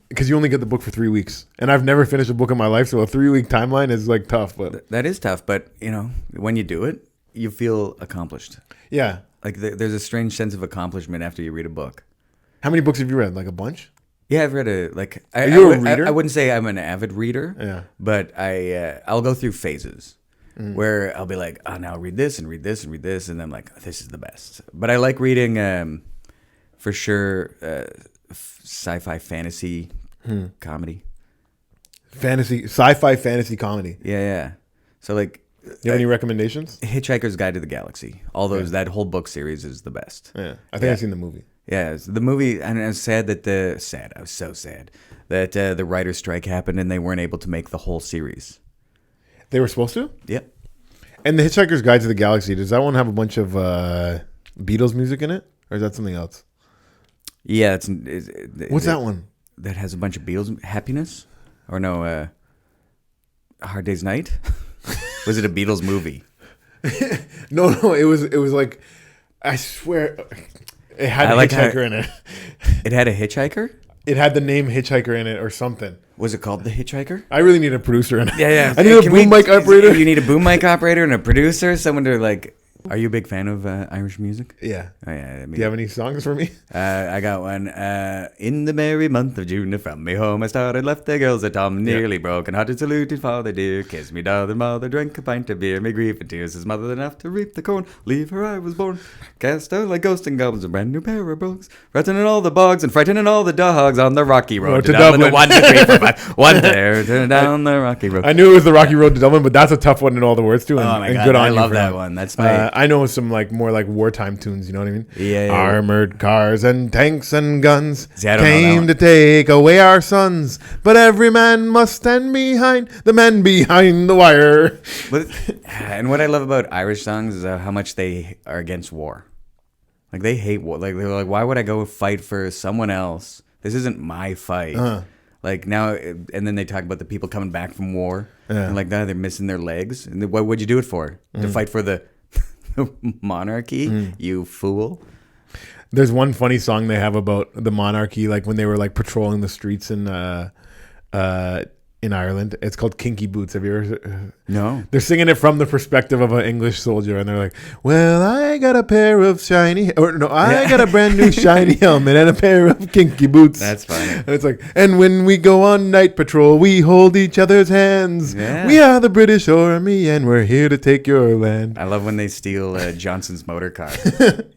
because you only get the book for 3 weeks, and I've never finished a book in my life, so a 3-week timeline is like tough. But That is tough, but when you do it, you feel accomplished. yeah, Like there's a strange sense of accomplishment after you read a book. how many books have you read? Like a bunch? Yeah, I've read Are you a reader? I wouldn't say I'm an avid reader. Yeah. But I'll go through phases where I'll be like, oh, now I'll read this and read this and read this, and then I'm like, this is the best. But I like reading, for sure, sci-fi fantasy comedy. Sci-fi fantasy comedy. Yeah. So like, You have any recommendations? Hitchhiker's Guide to the Galaxy. All those that whole book series is the best. Yeah, I think I've seen the movie. Yeah, so the movie, and I was sad that I was so sad that the writer's strike happened and they weren't able to make the whole series. They were supposed to. Yep. And the Hitchhiker's Guide to the Galaxy, does that one have a bunch of Beatles music in it, or is that something else? Yeah, What's that one? that has a bunch of Beatles? Happiness, or no? A Hard Day's Night. Was it a Beatles movie? No, it was like, I swear, it had a hitchhiker in it. It had a hitchhiker. It had the name Hitchhiker in it or something. Was it called The Hitchhiker? I really need a producer in it. Yeah. I need a boom mic operator. You need a boom mic operator and a producer, someone to like. Are you a big fan of Irish music? Yeah. Oh, yeah. Do you have any songs for me? I got one. In the merry month of June, from me home I started, left the girls at home, nearly broken hearted, saluted father dear, kissed me darling mother, drank a pint of beer, me grief and tears, his mother enough to reap the corn, leave her I was born, cast out like ghosts and goblins, a brand new pair of brogues, frightening all the bogs and frightening all the dogs on the rocky road to Dublin. 1, 2, 3, 4, 5, 1 there, turn down the rocky road. I knew it was the Rocky Road to Dublin, but that's a tough one to know all the words to. And, Oh my and god, good on I you love for that one. That's my. I know some like more like wartime tunes. You know what I mean? Yeah. Armored cars and tanks and guns See, I don't know that came one. to take away our sons, but every man must stand behind the men behind the wire. And what I love about Irish songs is how much they are against war. Like they hate war. Like they're like, why would I go fight for someone else? This isn't my fight. Like now, and then they talk about the people coming back from war, and like that they're missing their legs. And what would you do it for? To fight for the monarchy? You fool! There's one funny song they have about the monarchy, like when they were like patrolling the streets in in Ireland. It's called Kinky Boots. Have you ever? No. They're singing it from the perspective of an English soldier, and they're like, "Well, I got a pair of shiny, or no, I got a brand new shiny helmet and a pair of kinky boots." That's funny. And it's like, and when we go on night patrol, we hold each other's hands. Yeah. We are the British Army, and we're here to take your land. I love when they steal Johnson's motor car.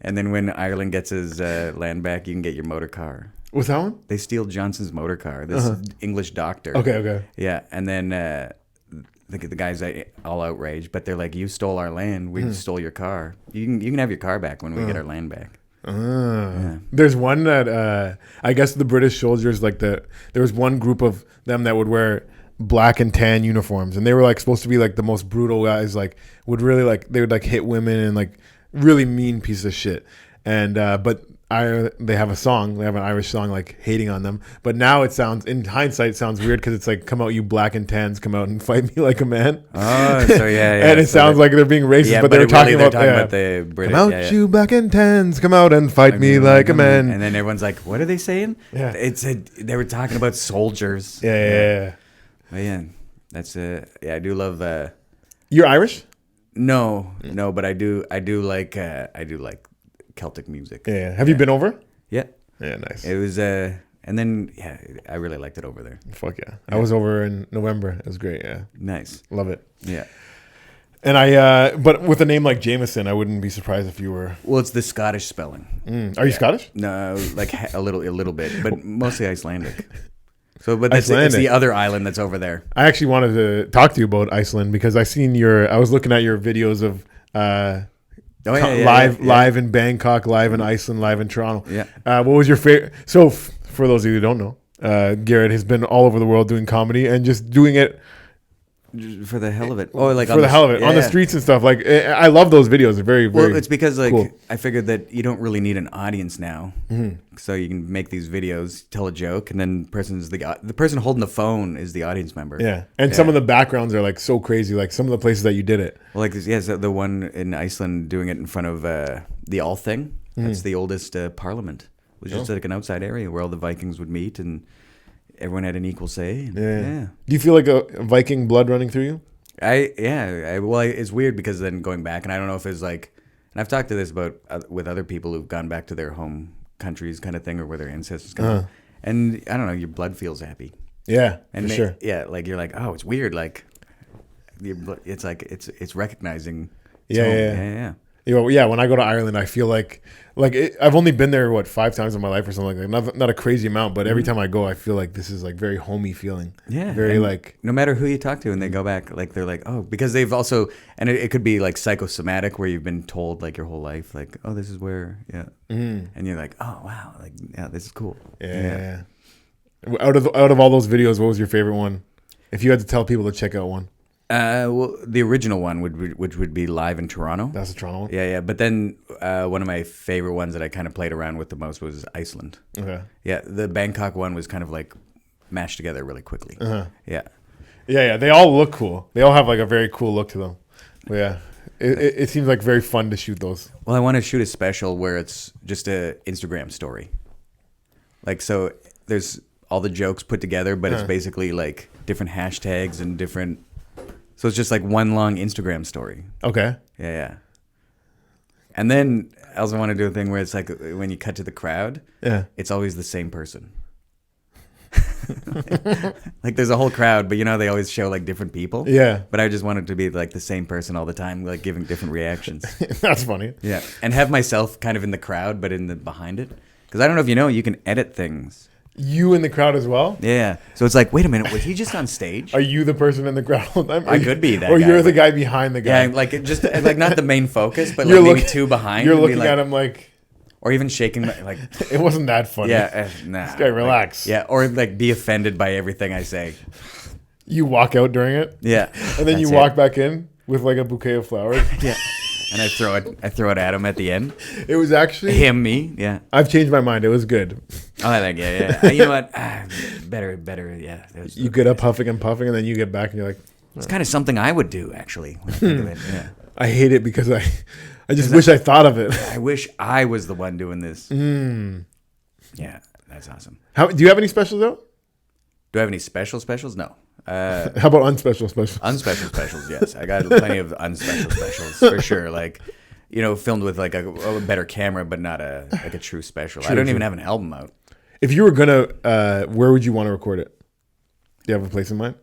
And then when Ireland gets his land back, you can get your motor car. What's that one? They steal Johnson's motor car, this English doctor. Okay. Yeah, and then the guy's all outraged, but they're like, "You stole our land. We stole your car. You can have your car back when we get our land back." Yeah. There's one that I guess the British soldiers there was one group of them that would wear black and tan uniforms, and they were like supposed to be like the most brutal guys, like would really like they would like hit women and like really mean piece of shit. And but they have an Irish song like hating on them, but now it sounds, in hindsight, it sounds weird because it's like, "Come out, you black and tans, come out and fight me like a man." Oh, so yeah. And it sounds like they're being racist, but they're talking about the British. "Come out, you black and tans, come out and fight me like a man." And then everyone's like, "What are they saying?" Yeah, they were talking about soldiers. Yeah. But yeah, that's I do love. You're Irish? No, but I do like Celtic music. Yeah. Have you been over? Yeah. Yeah, nice. It was and then I really liked it over there. Fuck yeah. I was over in November. It was great. Yeah. Nice. Love it. Yeah. And but with a name like Jamieson, I wouldn't be surprised if you were. Well, it's the Scottish spelling. Are you Scottish? No, like a little bit, but mostly Icelandic. So, but it's the other island that's over there. I actually wanted to talk to you about Iceland because I was looking at your videos of live in Bangkok, live in Iceland, live in Toronto. Yeah. What was your favorite? So for those of you who don't know, Garrett has been all over the world doing comedy and just doing it for the hell of it. Oh, like for the hell of it on the streets and stuff. Like I love those videos. They're very, very. Well, it's because like cool. I figured that you don't really need an audience now, so you can make these videos, tell a joke, and then the person holding the phone is the audience member. Yeah, and some of the backgrounds are like so crazy. Like some of the places that you did it. Well, like so the one in Iceland doing it in front of the Althing. That's the oldest parliament. It was just like an outside area where all the Vikings would meet and everyone had an equal say. Yeah. Do you feel like a Viking blood running through you? Well, it's weird because then going back, and I don't know if it's like, and I've talked to this about with other people who've gone back to their home countries kind of thing, or where their ancestors come. And I don't know, your blood feels happy. Yeah, and for sure. Yeah, like you're like, oh, it's weird. Like, it's like it's recognizing. Yeah. Yeah, when I go to Ireland, I feel like I've only been there 5 times in my life or something like that. Not a crazy amount, but every time I go, I feel like this is like very homey feeling. Yeah, very like no matter who you talk to, and they go back, like they're like, oh, because they've also, and it could be like psychosomatic where you've been told like your whole life, like, oh, this is where, and you're like, oh wow, like this is cool. Yeah. Out of all those videos, what was your favorite one? If you had to tell people to check out one. Well, the original one which would be live in Toronto. That's the Toronto one? Yeah. But then one of my favorite ones that I kind of played around with the most was Iceland. Okay. Yeah, the Bangkok one was kind of like mashed together really quickly. Yeah. Yeah. They all look cool. They all have like a very cool look to them. But yeah, it seems like very fun to shoot those. Well, I want to shoot a special where it's just a Instagram story. Like, so there's all the jokes put together, but it's basically like different hashtags and different... So it's just like one long Instagram story. Okay. Yeah. And then I also want to do a thing where it's like when you cut to the crowd, it's always the same person. Like there's a whole crowd, but they always show like different people. Yeah. But I just want it to be like the same person all the time, like giving different reactions. That's funny. Yeah. And have myself kind of in the crowd, but behind it. Because I don't know if you can edit things. You in the crowd as well? Yeah. So it's like, wait a minute, was he just on stage? Are you the person in the crowd all the time? I could be that or guy. Or you're the guy behind the guy. Yeah, like just like not the main focus, but like maybe two behind. You're looking at him like... Or even shaking like... It wasn't that funny. Yeah, nah. This guy, relax. Or like be offended by everything I say. You walk out during it? Yeah. And then you walk back in with like a bouquet of flowers? Yeah. And I throw it at him at the end. It was actually... me, yeah. I've changed my mind. It was good. Oh, I think, yeah. You know what? Better, yeah. You get up huffing and puffing, and then you get back and you're like... It's kind of something I would do, actually, when I think of it, yeah. I hate it because I just wish I thought of it. I wish I was the one doing this. Yeah, that's awesome. Do you have any specials out? Do I have any specials? No. How about unspecial specials? Unspecial specials, yes. I got plenty of unspecial specials for sure. Like, filmed with like a better camera, but not a true special. I don't even have an album out. If you were gonna, where would you want to record it? Do you have a place in mind?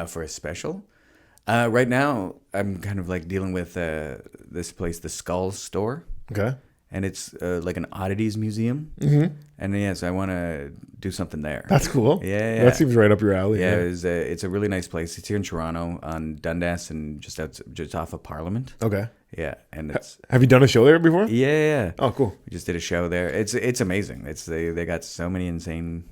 For a special? Right now, I'm kind of like dealing with this place, the Skull Store. Okay. And it's like an oddities museum. Mm-hmm. And yes, I want to do something there. That's cool. Yeah. That seems right up your alley. Yeah, it's a really nice place. It's here in Toronto on Dundas and just off of Parliament. Okay. Yeah, and it's. Have you done a show there before? Yeah. Oh, cool. We just did a show there. It's amazing. They got so many insane,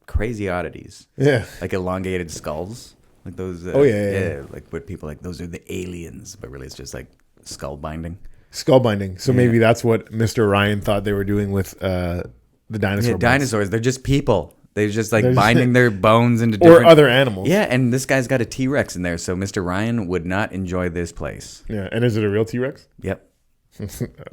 crazy oddities. Yeah. Like elongated skulls, like those. Yeah. Like what people like. Those are the aliens, but really it's just like skull binding. Skull binding. So maybe that's what Mr. Ryan thought they were doing with the dinosaur. Yeah, dinosaurs. They're just people. They're just like binding their bones into or other animals. Yeah, and this guy's got a T-Rex in there, so Mr. Ryan would not enjoy this place. Yeah, and is it a real T-Rex? Yep.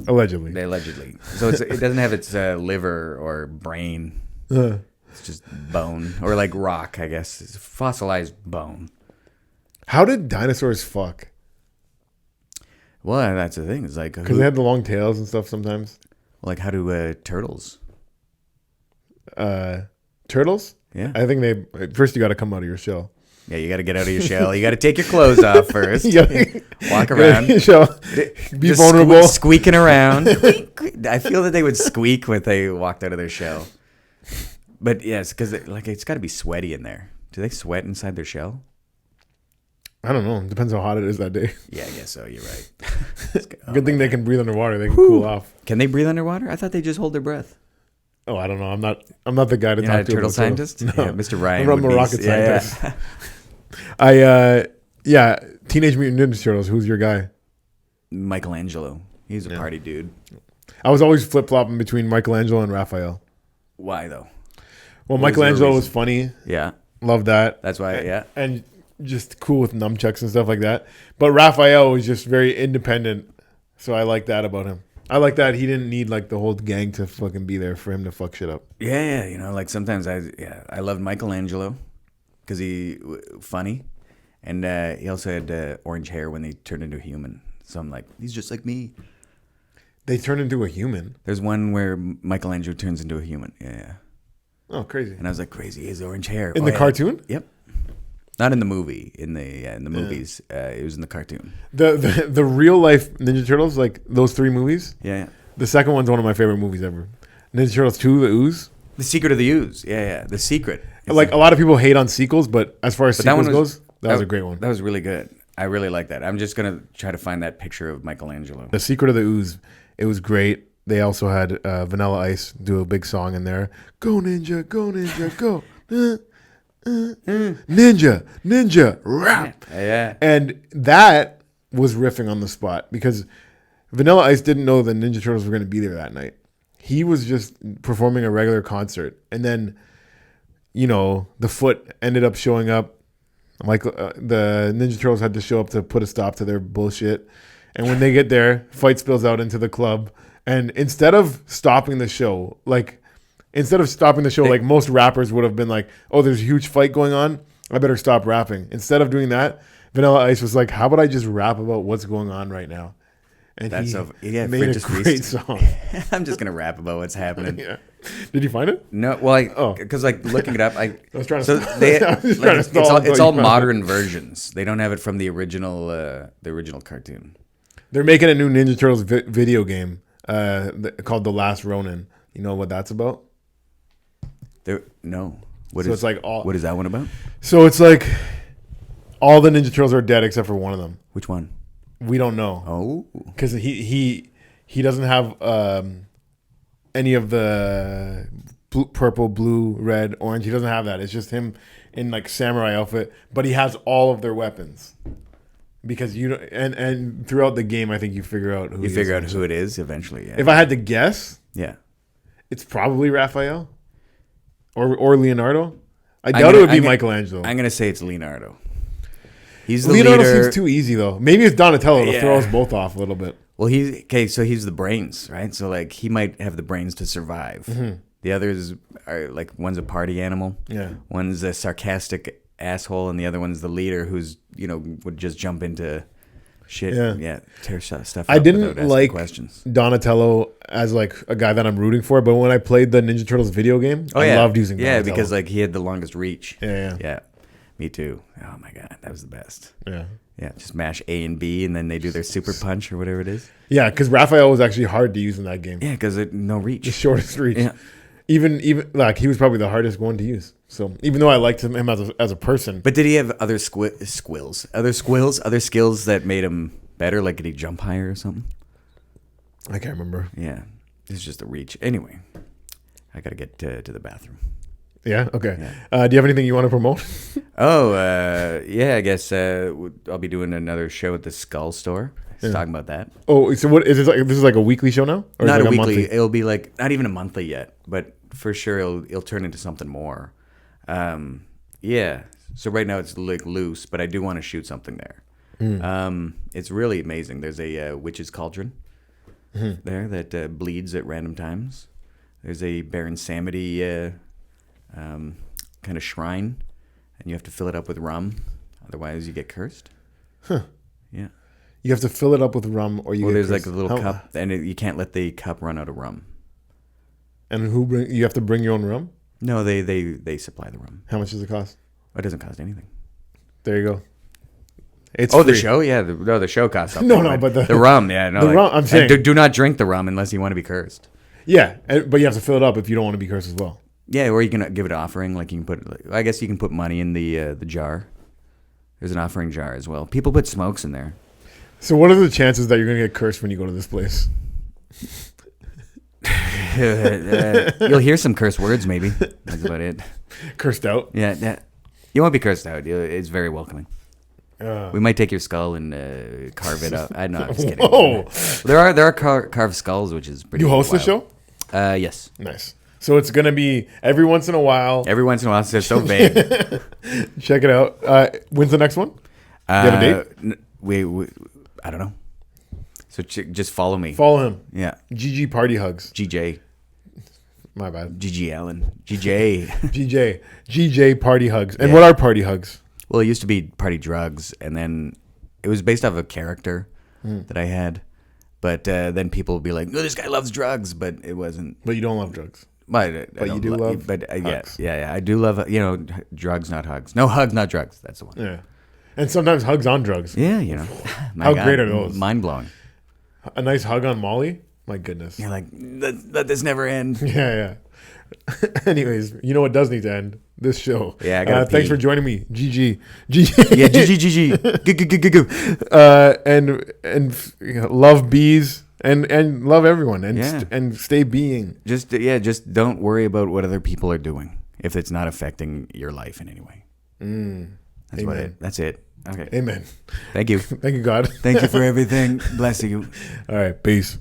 Allegedly. Allegedly. So it doesn't have its liver or brain. It's just bone or like rock, I guess. It's fossilized bone. How did dinosaurs fuck? Well, that's the thing. It's like because they had the long tails and stuff sometimes. Like how do turtles? Turtles? Yeah. I think first you got to come out of your shell. Yeah, you got to get out of your shell. You got to take your clothes off first. Walk around. Be vulnerable. Squeaking around. I feel that they would squeak when they walked out of their shell. But yes, because it's got to be sweaty in there. Do they sweat inside their shell? I don't know. It depends how hot it is that day. Yeah, I guess so. You're right. Good thing they can breathe underwater. They can cool off. Can they breathe underwater? I thought they just hold their breath. Oh, I don't know. I'm not the guy to talk to. Turtle scientist? No. Yeah, Mr. Ryan. I'm a rocket scientist. Yeah. Teenage Mutant Ninja Turtles. Who's your guy? Michelangelo. He's a party dude. I was always flip flopping between Michelangelo and Raphael. Why though? Well, Michelangelo was funny. Yeah. Love that. That's why. Yeah. And just cool with nunchucks and stuff like that. But Raphael was just very independent. So I like that about him. I like that he didn't need like the whole gang to fucking be there for him to fuck shit up. Yeah. Like sometimes I loved Michelangelo because he funny, and he also had orange hair when they turned into a human. So I'm like, he's just like me. They turn into a human. There's one where Michelangelo turns into a human. Yeah. Oh, crazy! And I was like, crazy. He has orange hair in the cartoon. Yep. Not in the movie. In the movies, it was in the cartoon. The real life Ninja Turtles, like those 3 movies. Yeah. The second one's one of my favorite movies ever. Ninja Turtles 2, The Ooze. The Secret of the Ooze. Yeah. The Secret. Like a lot of people hate on sequels, but as far as sequels goes, that was a great one. That was really good. I really like that. I'm just gonna try to find that picture of Michelangelo. The Secret of the Ooze. It was great. They also had Vanilla Ice do a big song in there. Go Ninja, go. Ninja, rap. Yeah. And that was riffing on the spot because Vanilla Ice didn't know the Ninja Turtles were going to be there that night. He was just performing a regular concert. And then, the Foot ended up showing up. Like the Ninja Turtles had to show up to put a stop to their bullshit. And when they get there, fight spills out into the club. And instead of stopping the show, like most rappers would have been like, oh, there's a huge fight going on, I better stop rapping. Instead of doing that, Vanilla Ice was like, how about I just rap about what's going on right now? And he made a great song. I'm just going to rap about what's happening. Yeah. Did you find it? No, well, because looking it up, I was trying to. So it's all modern versions. They don't have it from the original cartoon. They're making a new Ninja Turtles video game called The Last Ronin. You know what that's about? No. What is that one about? So it's like all the Ninja Turtles are dead except for one of them. Which one? We don't know. Oh, because he doesn't have any of the purple, blue, red, orange. He doesn't have that. It's just him in like samurai outfit, but he has all of their weapons. Because and throughout the game, I think you figure out who it is eventually. Yeah. If I had to guess, it's probably Raphael or Leonardo. I doubt it would be Michelangelo. I'm gonna say it's Leonardo. He's the Leonardo leader. seems too easy though. Maybe it's Donatello to throw us both off a little bit. Well, so he's the brains, right? So like he might have the brains to survive. Mm-hmm. The others are like one's a party animal. Yeah. One's a sarcastic asshole, and the other one's the leader who's would just jump into shit. Yeah, tear stuff up. I didn't without asking like questions. Donatello as like a guy that I'm rooting for, but when I played the Ninja Turtles video game, I loved using Donatello. Yeah, because like he had the longest reach. Yeah. Me too. Oh my god, that was the best. Yeah. Yeah, just mash A and B, and then they do their super punch or whatever it is. Yeah, because Raphael was actually hard to use in that game. Yeah, because no reach. The shortest reach. Yeah. Even like he was probably the hardest one to use. So even though I liked him as a person, but did he have other skills that made him better? Like did he jump higher or something? I can't remember. Yeah, it's just a reach. Anyway, I gotta get to the bathroom. Yeah. Okay. Yeah. Do you have anything you want to promote? Yeah. I guess I'll be doing another show at the Skull Store. Talking about that. Oh, so what is this like? This is like a weekly show now, or not a weekly. Monthly? It'll be like not even a monthly yet, but for sure it'll turn into something more. Yeah. So right now it's like loose, but I do want to shoot something there. It's really amazing. There's a witch's cauldron there that bleeds at random times. There's a Baron Samedi kind of shrine, and you have to fill it up with rum, otherwise you get cursed. Huh. Yeah. You have to fill it up with rum, or you. Well, there's like a little cup, and you can't let the cup run out of rum. And you have to bring your own rum? No, they supply the rum. How much does it cost? It doesn't cost anything. There you go. It's free. The show, yeah. The show costs something. No, but the rum, yeah. No, the rum. I'm saying, do not drink the rum unless you want to be cursed. Yeah, but you have to fill it up if you don't want to be cursed as well. Yeah, or you can give it an offering. Like you can I guess you can put money in the jar. There's an offering jar as well. People put smokes in there. So what are the chances that you're going to get cursed when you go to this place? You'll hear some curse words, maybe. That's about it. Cursed out? Yeah. You won't be cursed out. It's very welcoming. We might take your skull and carve it up. I'm just kidding. Whoa. There are carved skulls, which is pretty. You host the show? Yes. Nice. So it's going to be every once in a while. Every once in a while. It's so vague. Check it out. When's the next one? Do you have a date? We I don't know. So just follow me. Follow him. Yeah. GG Party Hugs. GJ. My bad. GG Allen. GJ. GJ Party Hugs. And what are Party Hugs? Well, it used to be Party Drugs, and then it was based off a character that I had. But then people would be like, "No, this guy loves drugs," but it wasn't. But you don't love drugs. But you do love. But yeah, I do love drugs, not hugs. No hugs, not drugs. That's the one. Yeah. And sometimes hugs on drugs. Yeah, How great are those? Mind blowing. A nice hug on Molly? My goodness. You're like, let this never end. Yeah. Anyways, you know what does need to end? This show. Yeah, I got thanks for joining me. GG. Yeah, GG. And love bees and love everyone and stay being. Just don't worry about what other people are doing if it's not affecting your life in any way. That's it. Okay. Amen. Thank you. Thank you, God. Thank you for everything. Bless you. All right. Peace.